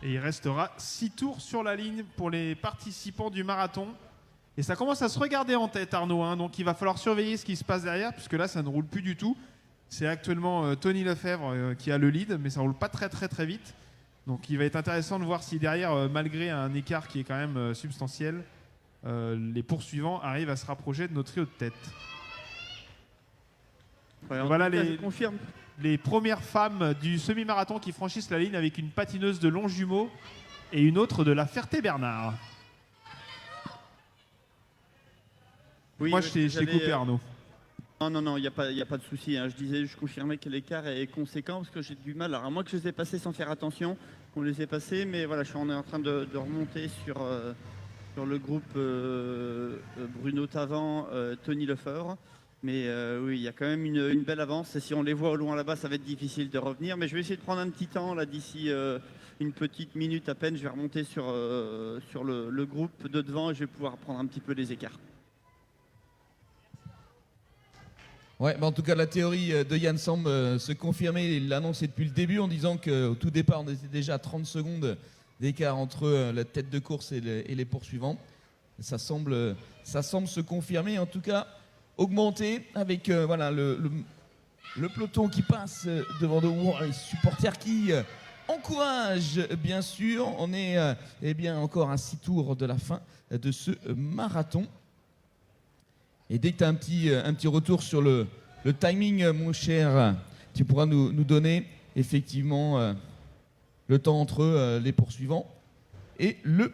Et il restera 6 tours sur la ligne pour les participants du marathon. Et ça commence à se regarder en tête, Arnaud. Donc il va falloir surveiller ce qui se passe derrière, puisque là, ça ne roule plus du tout. C'est actuellement Tony Lefebvre qui a le lead, mais ça ne roule pas très très très vite. Donc il va être intéressant de voir si derrière, malgré un écart qui est quand même substantiel, les poursuivants arrivent à se rapprocher de nos trios de tête. Ouais, Voilà je confirme. les premières femmes du semi-marathon qui franchissent la ligne avec une patineuse de Longjumeau et une autre de la Ferté-Bernard. Oui, Moi, je t'ai coupé, Arnaud. Non, il n'y a pas de souci. Je confirmais que l'écart est conséquent parce que j'ai du mal. Alors, à moins que je les ai passés sans faire attention, on les ait passés, mais voilà, on est en train de remonter sur le groupe Bruno Tavant, Tony Lefebvre. Mais oui, il y a quand même une belle avance. Et si on les voit au loin là-bas, ça va être difficile de revenir. Mais je vais essayer de prendre un petit temps, là, d'ici une petite minute à peine. Je vais remonter sur le groupe de devant et je vais pouvoir prendre un petit peu les écarts. Ouais, en tout cas, la théorie de Yann semble se confirmer. Il l'a annoncé depuis le début en disant qu'au tout départ, on était déjà à 30 secondes d'écart entre la tête de course et les poursuivants. Ça semble se confirmer, en tout cas augmenter avec voilà, le peloton qui passe devant nous, les supporters qui encouragent, bien sûr. On est eh bien, encore à 6 tours de la fin de ce marathon. Et dès que tu as un petit retour sur le timing, mon cher, tu pourras nous donner effectivement le temps entre les poursuivants et le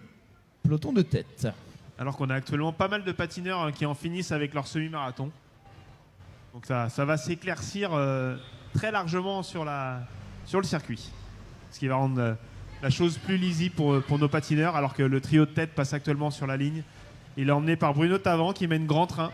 peloton de tête. Alors qu'on a actuellement pas mal de patineurs qui en finissent avec leur semi-marathon. Donc ça va s'éclaircir très largement sur le circuit. Ce qui va rendre la chose plus lisible pour nos patineurs, alors que le trio de tête passe actuellement sur la ligne. Il est emmené par Bruno Tavant qui mène grand train.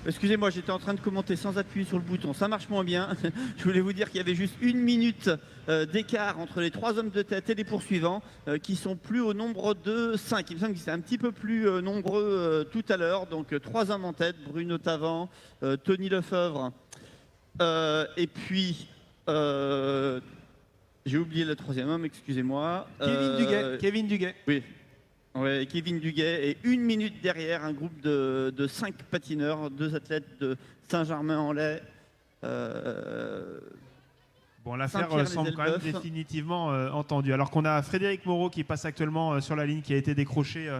Excusez-moi, j'étais en train de commenter sans appuyer sur le bouton. Ça marche moins bien. Je voulais vous dire qu'il y avait juste 1 minute d'écart entre les 3 hommes de tête et les poursuivants qui sont plus au nombre de 5. Il me semble qu'ils étaient un petit peu plus nombreux tout à l'heure. Donc 3 hommes en tête, Bruno Tavant, Tony Lefebvre et puis j'ai oublié le 3e homme, excusez-moi. Kevin Duguay. Oui. Ouais, Kevin Duguay et 1 minute derrière un groupe de 5 patineurs, 2 athlètes de Saint-Germain-en-Laye. Bon, l'affaire semble quand même définitivement entendue. Alors qu'on a Frédéric Moreau qui passe actuellement sur la ligne, qui a été décroché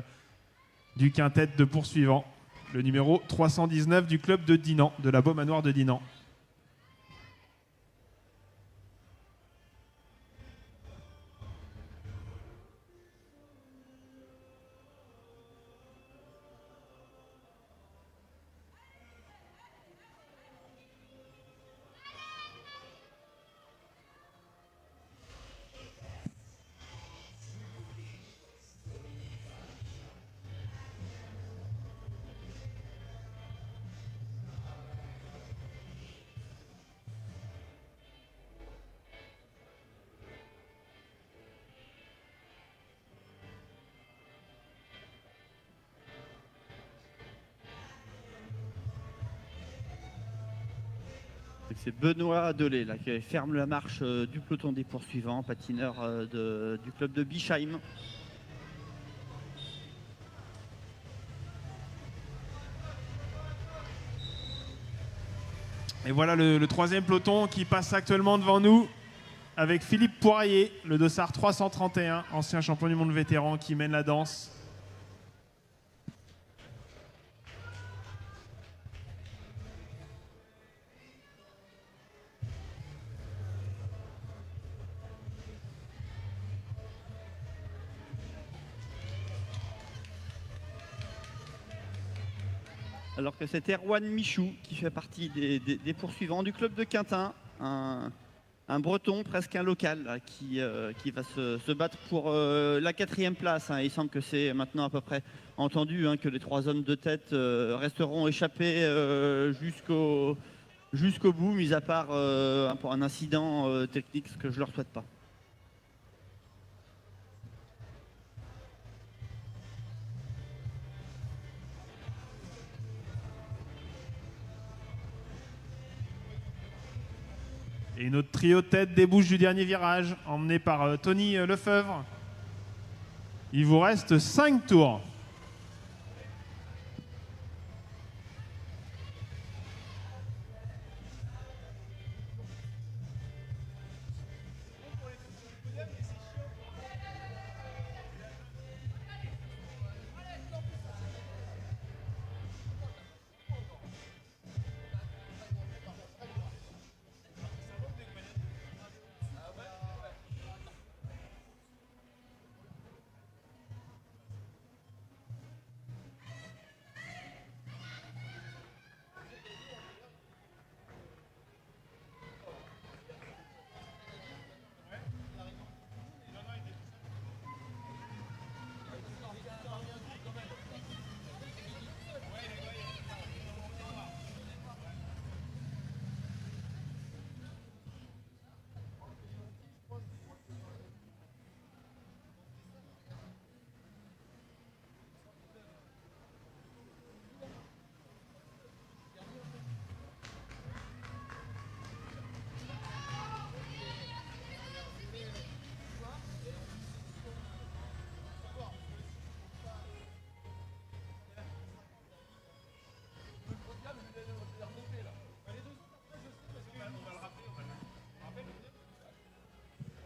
du quintet de poursuivants, le numéro 319 du club de Dinan, de la Beaumanoire de Dinan. C'est Benoît Delay là, qui ferme la marche du peloton des poursuivants, patineur du club de Bischheim. Et voilà le troisième peloton qui passe actuellement devant nous avec Philippe Poirier, le dossard 331, ancien champion du monde vétéran qui mène la danse. Alors que c'est Erwan Michou qui fait partie des poursuivants du club de Quintin, un breton, presque un local, là, qui va se battre pour la 4e place. Hein. Il semble que c'est maintenant à peu près entendu que les 3 hommes de tête resteront échappés jusqu'au bout, mis à part pour un incident technique, ce que je ne leur souhaite pas. Et notre trio de tête débouche du dernier virage, emmené par Tony Lefebvre. Il vous reste 5 tours.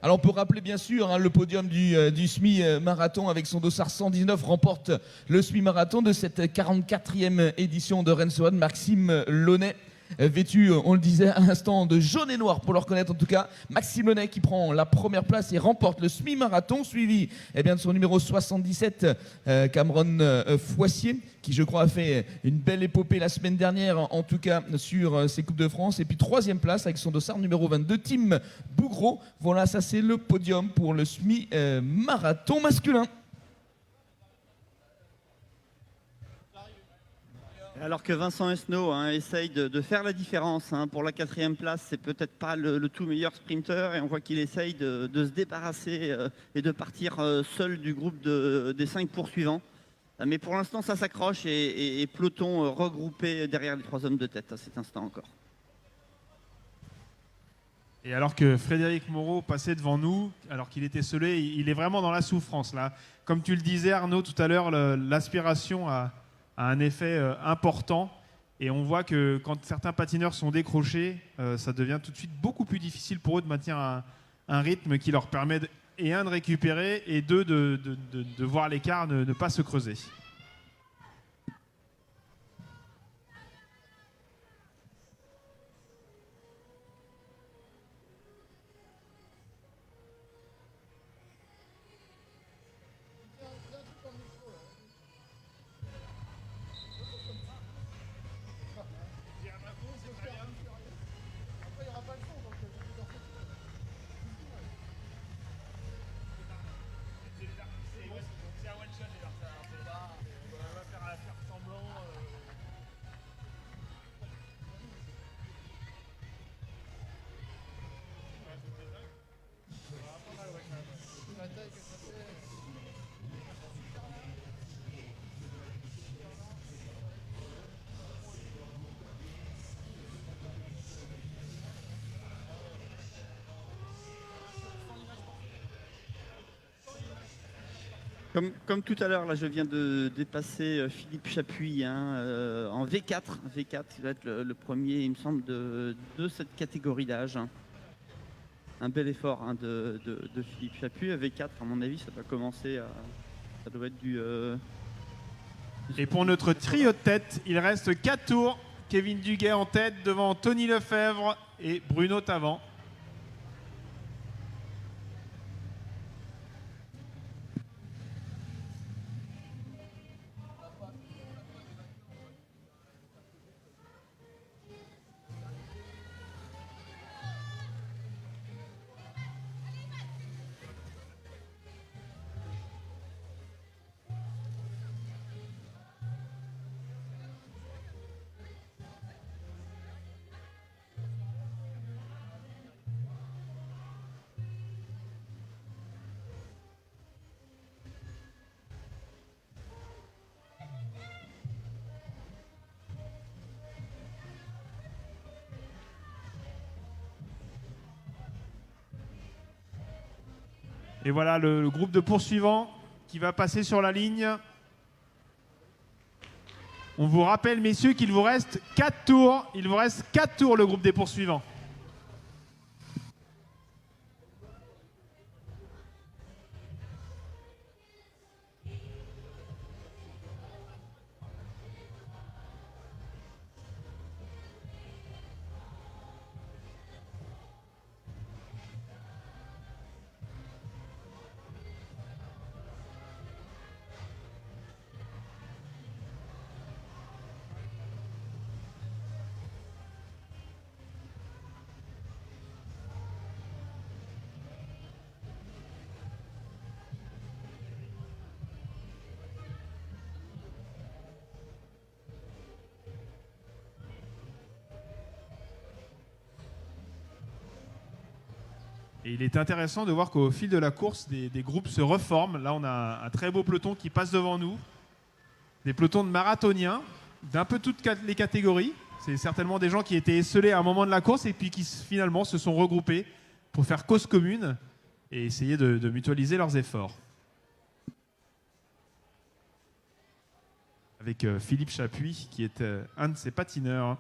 Alors on peut rappeler bien sûr le podium du semi-marathon avec son dossard 119 remporte le semi-marathon de cette 44e édition de Rennes-sur-Renne, Maxime Launay. Vêtu, on le disait à l'instant, de jaune et noir pour le reconnaître en tout cas. Maxime Launay qui prend la première place et remporte le semi-marathon, suivi de son numéro 77, Cameron Foissier, qui je crois a fait une belle épopée la semaine dernière, en tout cas sur ces Coupes de France. Et puis 3e place avec son dossard numéro 22, Tim Bougreau. Voilà, ça c'est le podium pour le semi-marathon masculin. Alors que Vincent Esnault essaye de faire la différence. Pour la 4e place, c'est peut-être pas le tout meilleur sprinter et on voit qu'il essaye de se débarrasser et de partir seul du groupe des 5 poursuivants. Mais pour l'instant, ça s'accroche et peloton regroupé derrière les 3 hommes de tête à cet instant encore. Et alors que Frédéric Moreau passait devant nous, alors qu'il était seul, il est vraiment dans la souffrance là. Comme tu le disais Arnaud tout à l'heure, l'aspiration a un effet important et on voit que quand certains patineurs sont décrochés, ça devient tout de suite beaucoup plus difficile pour eux de maintenir un rythme qui leur permet de récupérer et de voir l'écart ne pas se creuser. Comme tout à l'heure, là, je viens de dépasser Philippe Chapuis en V4. V4, qui va être le premier, il me semble, de cette catégorie d'âge. Un bel effort de Philippe Chapuis. V4, à mon avis, ça doit commencer à... Ça doit être du... Et pour notre trio de tête, il reste 4 tours. Kevin Duguay en tête devant Tony Lefebvre et Bruno Tavant. Et voilà le groupe de poursuivants qui va passer sur la ligne. On vous rappelle, messieurs, qu'il vous reste 4 tours. Il vous reste 4 tours, le groupe des poursuivants. Et il est intéressant de voir qu'au fil de la course, des groupes se reforment. Là, on a un très beau peloton qui passe devant nous. Des pelotons de marathoniens, d'un peu toutes les catégories. C'est certainement des gens qui étaient esselés à un moment de la course et puis qui finalement se sont regroupés pour faire cause commune et essayer de mutualiser leurs efforts. Avec Philippe Chapuis, qui est un de ses patineurs.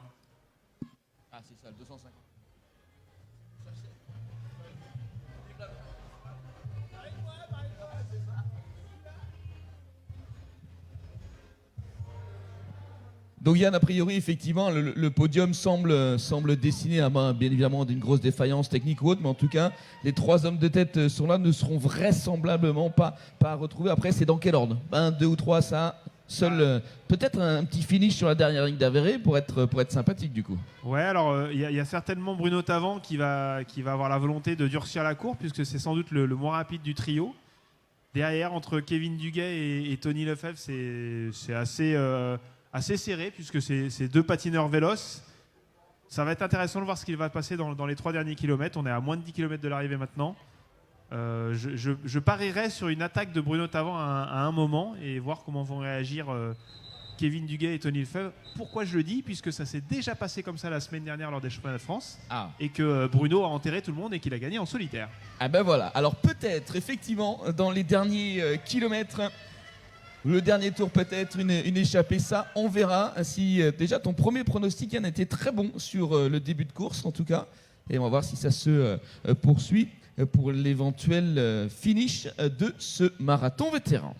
Ah, c'est ça, le 250. Donc Yann, a priori, effectivement, le podium semble dessiné à main, bien évidemment, d'une grosse défaillance technique ou autre, mais en tout cas, les 3 hommes de tête sont là, ne seront vraisemblablement pas à retrouver. Après, c'est dans quel ordre? 1, 2 ou 3, ça seul, peut-être un petit finish sur la dernière ligne d'Avéré pour être sympathique du coup. Ouais, alors il y a certainement Bruno Tavant qui va avoir la volonté de durcir la course, puisque c'est sans doute le moins rapide du trio. Derrière, entre Kevin Duguay et Tony Lefebvre, c'est assez serré, puisque c'est 2 patineurs véloces. Ça va être intéressant de voir ce qu'il va passer dans les 3 derniers kilomètres. On est à moins de 10 km de l'arrivée maintenant. Je parierais sur une attaque de Bruno Tavant à un moment et voir comment vont réagir Kevin Duguay et Tony Lefebvre. Pourquoi je le dis? Puisque ça s'est déjà passé comme ça la semaine dernière lors des championnats de France. Et que Bruno a enterré tout le monde et qu'il a gagné en solitaire. Ah ben voilà, alors peut-être effectivement dans les derniers kilomètres, le dernier tour peut-être une échappée, ça on verra. Si déjà ton premier pronostic Yann était très bon sur le début de course en tout cas, et on va voir si ça se poursuit pour l'éventuel finish de ce marathon vétéran.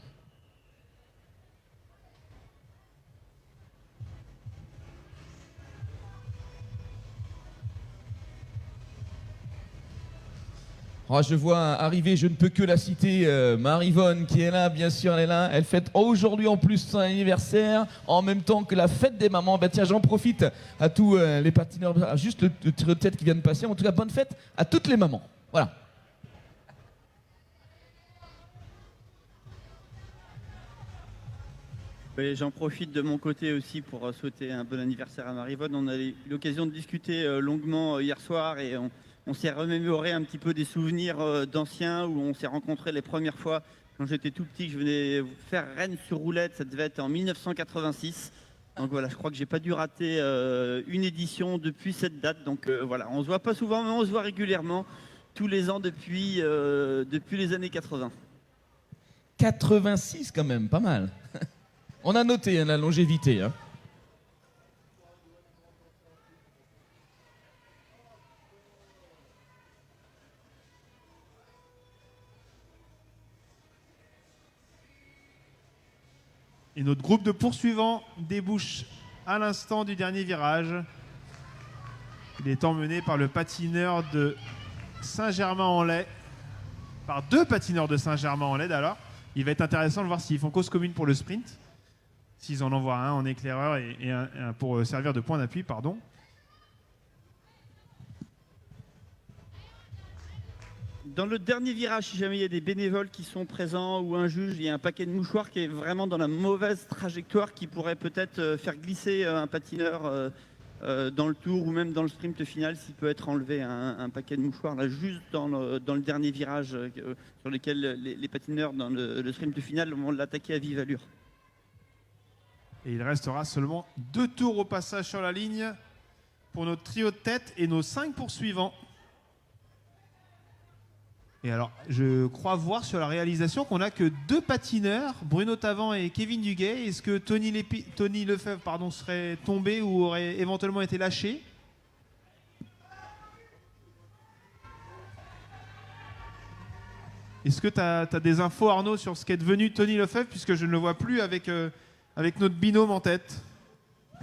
Oh, je vois arriver, je ne peux que la citer, Marie-Vonne qui est là, bien sûr, elle est là. Elle fête aujourd'hui en plus son anniversaire, en même temps que la fête des mamans. Bah tiens, j'en profite à tous les patineurs, juste le trio de tête qui vient de passer. En tout cas, bonne fête à toutes les mamans. Voilà. J'en profite de mon côté aussi pour souhaiter un bon anniversaire à Marie-Vonne. On a eu l'occasion de discuter longuement hier soir et on s'est remémoré un petit peu des souvenirs d'anciens où on s'est rencontrés les premières fois. Quand j'étais tout petit, je venais faire Rennes sur roulette, ça devait être en 1986. Donc voilà, je crois que j'ai pas dû rater une édition depuis cette date. Donc voilà, on se voit pas souvent, mais on se voit régulièrement, tous les ans depuis les années 80. 86 quand même, pas mal. On a noté la longévité. Hein. Et notre groupe de poursuivants débouche à l'instant du dernier virage. Il est emmené par le patineur de Saint-Germain-en-Laye, par 2 patineurs de Saint-Germain-en-Laye alors. Il va être intéressant de voir s'ils font cause commune pour le sprint, s'ils en envoient un en éclaireur et un pour servir de point d'appui, pardon. Dans le dernier virage, si jamais il y a des bénévoles qui sont présents ou un juge, il y a un paquet de mouchoirs qui est vraiment dans la mauvaise trajectoire qui pourrait peut-être faire glisser un patineur dans le tour ou même dans le sprint final s'il peut être enlevé un paquet de mouchoirs là juste dans le dernier virage sur lequel les patineurs dans le sprint final vont l'attaquer à vive allure. Et il restera seulement 2 tours au passage sur la ligne pour notre trio de tête et nos 5 poursuivants. Et alors, je crois voir sur la réalisation qu'on n'a que 2 patineurs, Bruno Tavant et Kevin Duguay. Est-ce que Tony Lefebvre serait tombé ou aurait éventuellement été lâché? Est-ce que tu as des infos, Arnaud, sur ce qu'est devenu Tony Lefebvre, puisque je ne le vois plus avec notre binôme en tête?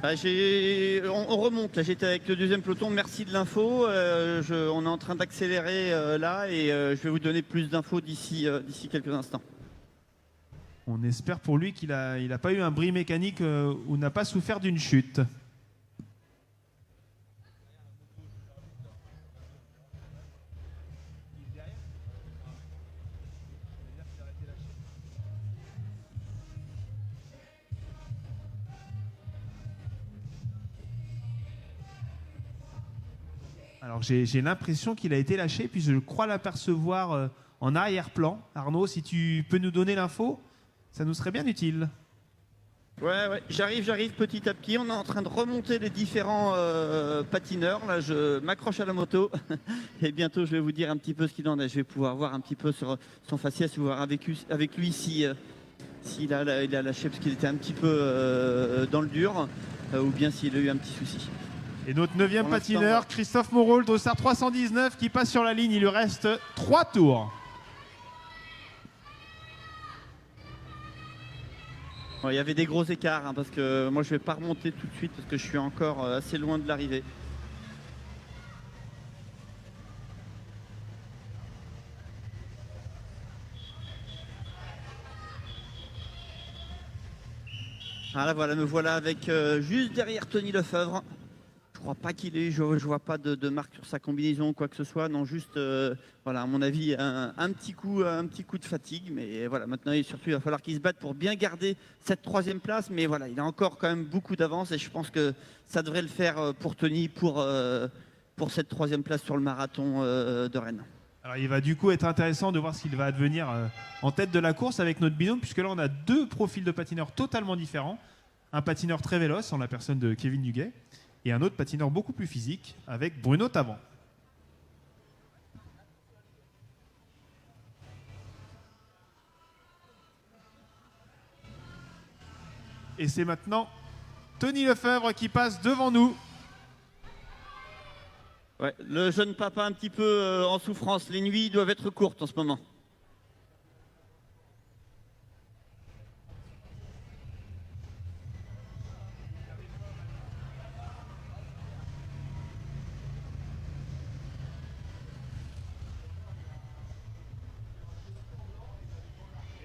On remonte, là j'étais avec le deuxième peloton, merci de l'info, on est en train d'accélérer là et je vais vous donner plus d'infos d'ici quelques instants. On espère pour lui qu'il n'a pas eu un bris mécanique ou n'a pas souffert d'une chute. Alors j'ai l'impression qu'il a été lâché, puis je crois l'apercevoir en arrière-plan. Arnaud, si tu peux nous donner l'info, ça nous serait bien utile. Ouais, j'arrive petit à petit. On est en train de remonter les différents patineurs. Là, je m'accroche à la moto et bientôt je vais vous dire un petit peu ce qu'il en est. Je vais pouvoir voir un petit peu sur son faciès, voir avec lui s'il a lâché parce qu'il était un petit peu dans le dur ou bien s'il a eu un petit souci. Et notre 9e patineur, Christophe Moreau, le dossard 319, qui passe sur la ligne. Il lui reste 3 tours. Il y avait des gros écarts, parce que moi je ne vais pas remonter tout de suite parce que je suis encore assez loin de l'arrivée. Voilà, me voilà avec juste derrière Tony Lefebvre. Je crois pas je vois pas de marque sur sa combinaison ou quoi que ce soit. Non, juste, voilà, à mon avis, un petit coup de fatigue. Mais voilà, maintenant, surtout, il va falloir qu'il se batte pour bien garder cette 3e place. Mais voilà, il a encore quand même beaucoup d'avance et je pense que ça devrait le faire pour Tony pour cette 3e place sur le marathon de Rennes. Alors, il va du coup être intéressant de voir s'il va advenir en tête de la course avec notre binôme, puisque là, on a 2 profils de patineurs totalement différents. Un patineur très véloce en la personne de Kevin Duguay, et un autre patineur beaucoup plus physique avec Bruno Tavant. Et c'est maintenant Tony Lefebvre qui passe devant nous. Ouais, le jeune papa un petit peu en souffrance. Les nuits doivent être courtes en ce moment.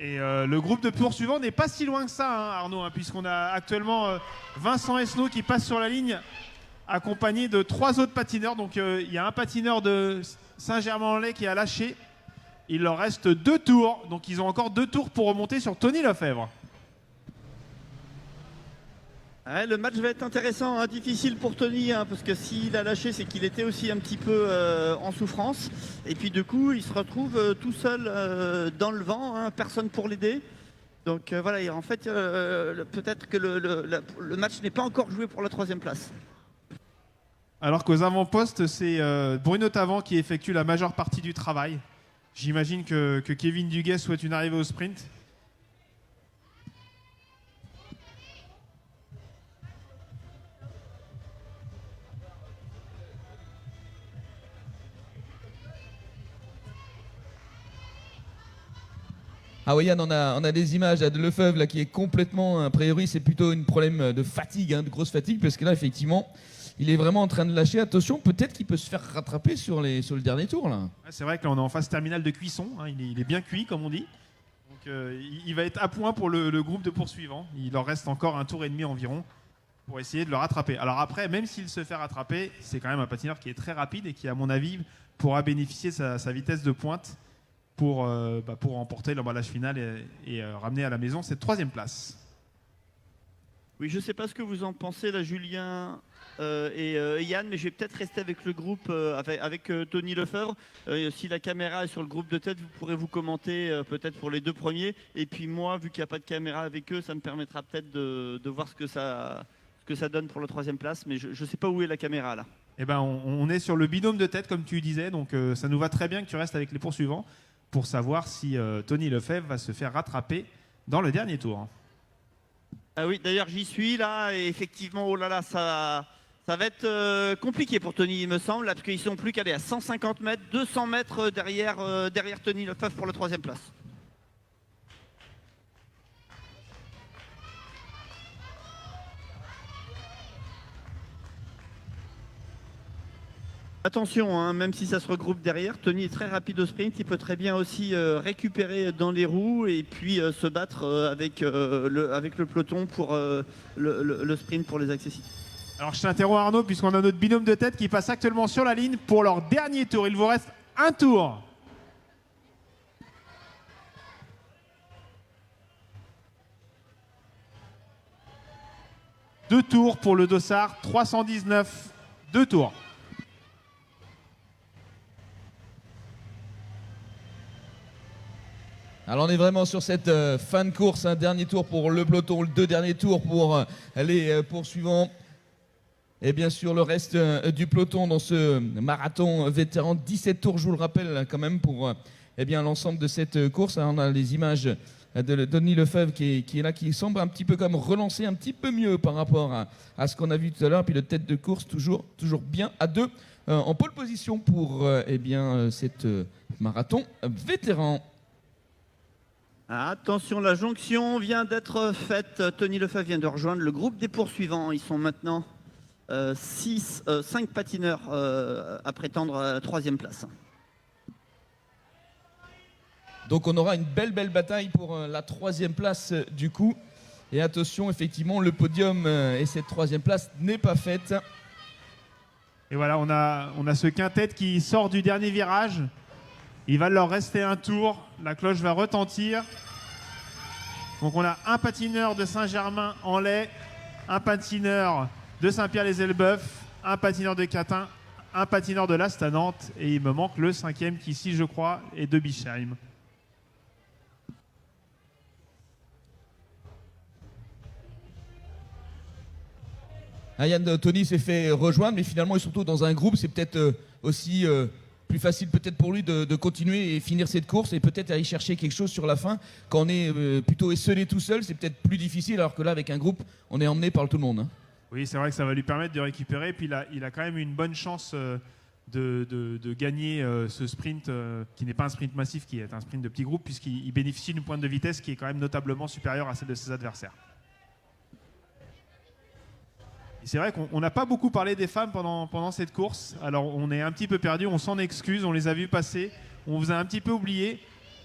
Et le groupe de poursuivants n'est pas si loin que ça, hein, Arnaud, puisqu'on a actuellement Vincent Esnault qui passe sur la ligne, accompagné de 3 autres patineurs. Donc il y a un patineur de Saint-Germain-en-Laye qui a lâché. Il leur reste 2 tours, donc ils ont encore 2 tours pour remonter sur Tony Lefebvre. Ouais, le match va être intéressant, difficile pour Tony, parce que s'il a lâché, c'est qu'il était aussi un petit peu en souffrance. Et puis du coup, il se retrouve tout seul dans le vent, personne pour l'aider. Donc voilà, en fait, peut-être que le match n'est pas encore joué pour la 3e place. Alors qu'aux avant-postes, c'est Bruno Tavant qui effectue la majeure partie du travail. J'imagine que Kevin Duguay souhaite une arrivée au sprint. Ah oui, Yann, on a des images de Lefebvre là, qui est complètement, a priori, c'est plutôt un problème de fatigue, de grosse fatigue, parce que là, effectivement, il est vraiment en train de lâcher. Attention, peut-être qu'il peut se faire rattraper sur le dernier tour. Là. C'est vrai que là, on est en phase terminale de cuisson. Il est bien cuit, comme on dit. Donc, il va être à point pour le groupe de poursuivants. Il leur reste encore un tour et demi environ pour essayer de le rattraper. Alors après, même s'il se fait rattraper, c'est quand même un patineur qui est très rapide et qui, à mon avis, pourra bénéficier de sa vitesse de pointe pour remporter l'emballage final et ramener à la maison cette 3e place. Oui, je ne sais pas ce que vous en pensez, là, Julien et Yann, mais je vais peut-être rester avec le groupe, avec Tony Lefebvre. Si la caméra est sur le groupe de tête, vous pourrez vous commenter peut-être pour les 2 premiers. Et puis moi, vu qu'il n'y a pas de caméra avec eux, ça me permettra peut-être de voir ce que ça donne pour la 3e place. Mais je ne sais pas où est la caméra, là. Eh ben, on est sur le binôme de tête, comme tu disais. Donc ça nous va très bien que tu restes avec les poursuivants pour savoir si Tony Lefebvre va se faire rattraper dans le dernier tour. Ah oui, d'ailleurs j'y suis là et effectivement, oh là là, ça va être compliqué pour Tony, il me semble, là, parce qu'ils sont plus qu'allés à 150 mètres, 200 mètres derrière Tony Lefebvre pour la 3e place. Attention, hein, même si ça se regroupe derrière, Tony est très rapide au sprint, il peut très bien aussi récupérer dans les roues et puis se battre avec le peloton pour le sprint pour les accessibles. Alors je t'interromps Arnaud, puisqu'on a notre binôme de tête qui passe actuellement sur la ligne pour leur dernier tour. Il vous reste un tour. Deux tours pour le dossard 319. 2 tours. Alors on est vraiment sur cette fin de course, un dernier tour pour le peloton, 2 derniers tours pour les poursuivants. Et bien sûr le reste du peloton dans ce marathon vétéran, 17 tours je vous le rappelle quand même pour l'ensemble de cette course. Alors, on a les images de Tony Lefebvre qui est là, qui semble un petit peu comme relancer un petit peu mieux par rapport à ce qu'on a vu tout à l'heure. Puis le tête de course toujours bien à 2 en pole position pour cette marathon vétéran. Attention, la jonction vient d'être faite. Tony Lefebvre vient de rejoindre le groupe des poursuivants. Ils sont maintenant 5 patineurs à prétendre à la 3e place. Donc on aura une belle bataille pour la 3e place du coup. Et attention, effectivement, le podium et cette 3e place n'est pas faite. Et voilà, on a ce quintet qui sort du dernier virage. Il va leur rester un tour. La cloche va retentir. Donc on a un patineur de Saint-Germain-en-Laye, un patineur de Saint-Pierre-les-Elbeuf, un patineur de Catin, un patineur de l'Ast à Nantes. Et il me manque le 5e qui, ici, je crois, est de Bischheim. Yann, Tony s'est fait rejoindre, mais finalement, et surtout dans un groupe, c'est peut-être aussi plus facile peut-être pour lui de continuer et finir cette course et peut-être aller chercher quelque chose sur la fin. Quand on est plutôt esselé tout seul, c'est peut-être plus difficile, alors que là, avec un groupe, on est emmené par tout le monde. Hein. Oui, c'est vrai que ça va lui permettre de récupérer. Puis il a quand même une bonne chance de gagner ce sprint, qui n'est pas un sprint massif, qui est un sprint de petit groupe, puisqu'il bénéficie d'une pointe de vitesse qui est quand même notablement supérieure à celle de ses adversaires. Et c'est vrai qu'on n'a pas beaucoup parlé des femmes pendant cette course. Alors on est un petit peu perdu, on s'en excuse, on les a vues passer, on vous a un petit peu oublié.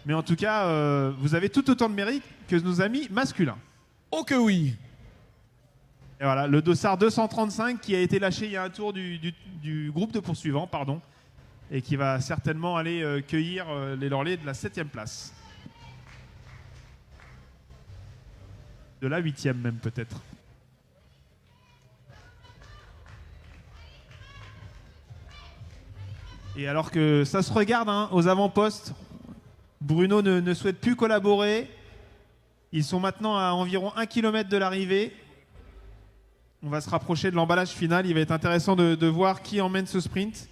Mais en tout cas, vous avez tout autant de mérite que nos amis masculins. Oh que oui! Et voilà, le dossard 235 qui a été lâché il y a un tour du groupe de poursuivants, pardon, et qui va certainement aller cueillir les lauriers de la 7e place. De la 8e même peut-être. Et alors que ça se regarde aux avant-postes, Bruno ne souhaite plus collaborer. Ils sont maintenant à environ 1 km de l'arrivée. On va se rapprocher de l'emballage final. Il va être intéressant de voir qui emmène ce sprint.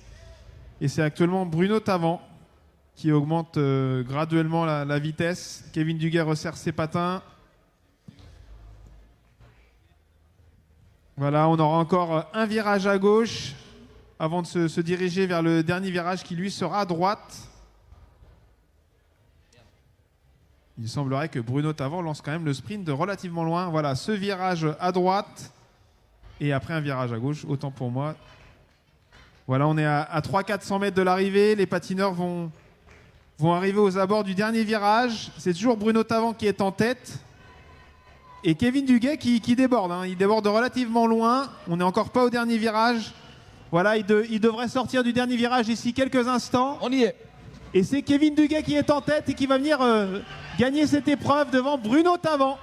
Et c'est actuellement Bruno Tavant qui augmente graduellement la vitesse. Kevin Duguay resserre ses patins. Voilà, on aura encore un virage à gauche avant de se diriger vers le dernier virage qui lui sera à droite. Il semblerait que Bruno Tavant lance quand même le sprint de relativement loin. Voilà, ce virage à droite et après un virage à gauche, autant pour moi. Voilà, on est à 300-400 mètres de l'arrivée. Les patineurs vont arriver aux abords du dernier virage. C'est toujours Bruno Tavant qui est en tête. Et Kevin Duguay qui déborde. Hein. Il déborde relativement loin. On n'est encore pas au dernier virage. Voilà, il devrait sortir du dernier virage d'ici quelques instants. On y est. Et c'est Kevin Duguay qui est en tête et qui va venir gagner cette épreuve devant Bruno Tavant.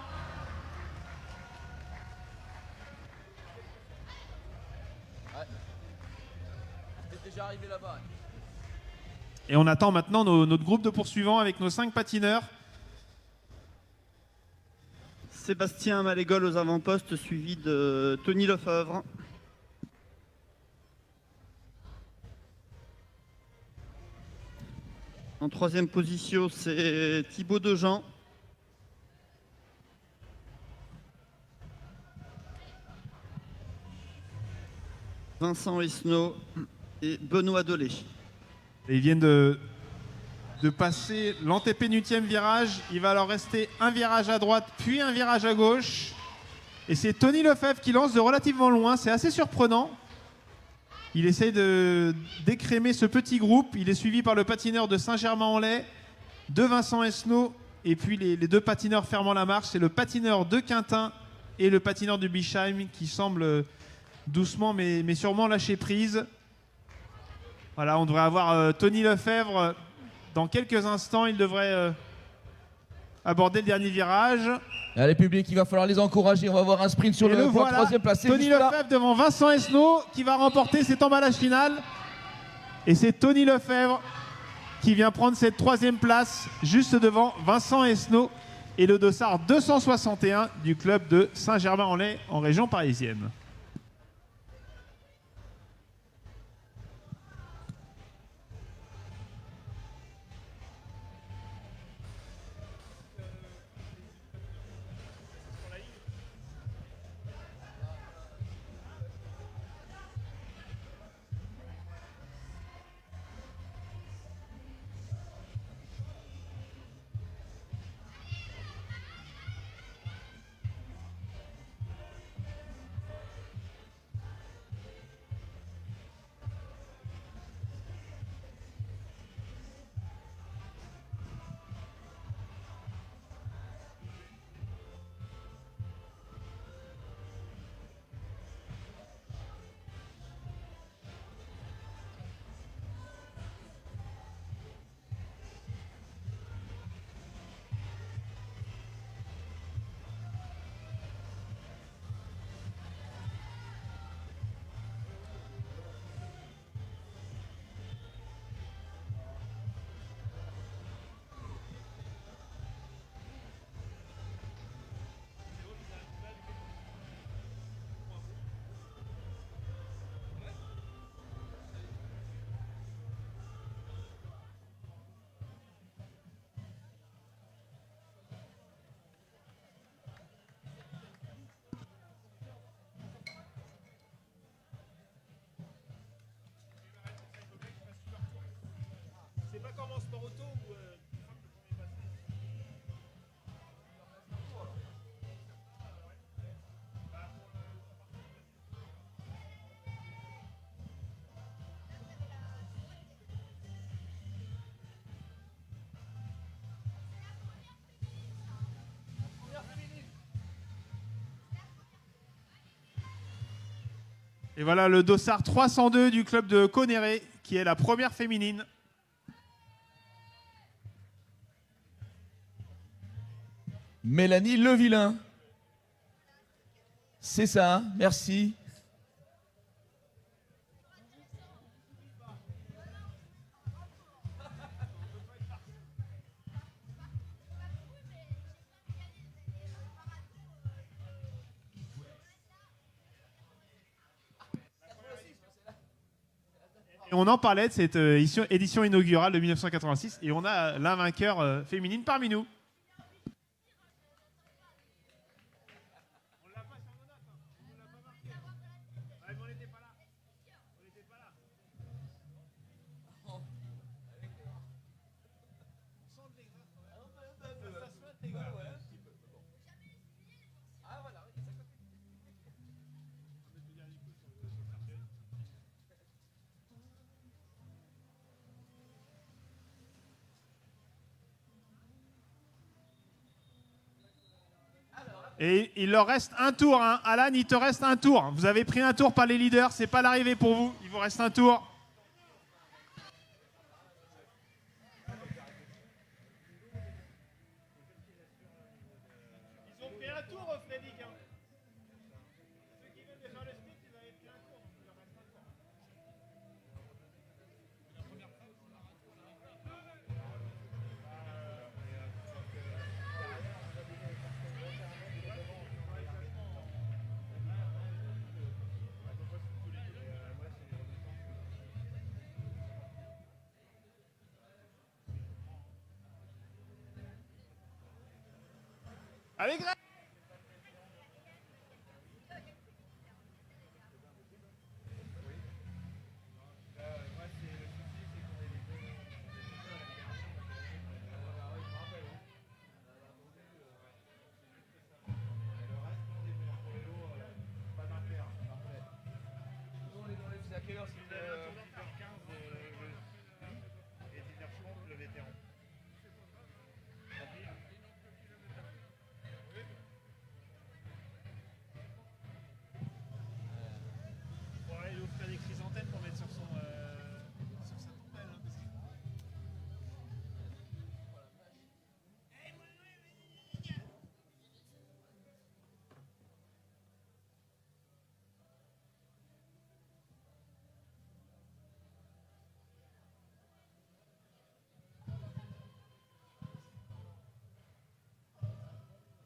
Déjà arrivé là-bas. Et on attend maintenant notre groupe de poursuivants avec nos 5 patineurs. Sébastien Malégol aux avant-postes, suivi de Tony Lefebvre. En troisième position, c'est Thibaut Dejean. Vincent Esnault et Benoît Delay. Et ils viennent de passer l'antépénultième virage. Il va alors rester un virage à droite, puis un virage à gauche. Et c'est Tony Lefebvre qui lance de relativement loin. C'est assez surprenant. Il essaye d'écrémer ce petit groupe. Il est suivi par le patineur de Saint-Germain-en-Laye, de Vincent Esnault, et puis les 2 patineurs fermant la marche. C'est le patineur de Quintin et le patineur de Bischheim qui semblent doucement mais sûrement lâcher prise. Voilà, on devrait avoir Tony Lefebvre dans quelques instants. Il devrait aborder le dernier virage. Allez, public, il va falloir les encourager. On va voir un sprint sur Et le voilà, troisième place. Tony Lefebvre devant Vincent Esnault qui va remporter cet emballage final. Et c'est Tony Lefebvre qui vient prendre cette 3e place juste devant Vincent Esnault et le dossard 261 du club de Saint-Germain-en-Laye en région parisienne. Et voilà le dossard 302 du club de Conneré, qui est la première féminine. Mélanie Levillain. C'est ça, hein, merci. Et on en parlait de cette édition inaugurale de 1986 et on a la vainqueur féminine parmi nous. Et il leur reste un tour. Hein. Alan, il te reste un tour. Vous avez pris un tour par les leaders. C'est pas l'arrivée pour vous. Il vous reste un tour. Ils ont pris un tour, Frédéric. Ceux qui veulent déjà le sprint, ils avaient pris un tour. Donc il leur reste un tour. Allez, Greg! C'est à quelle heure,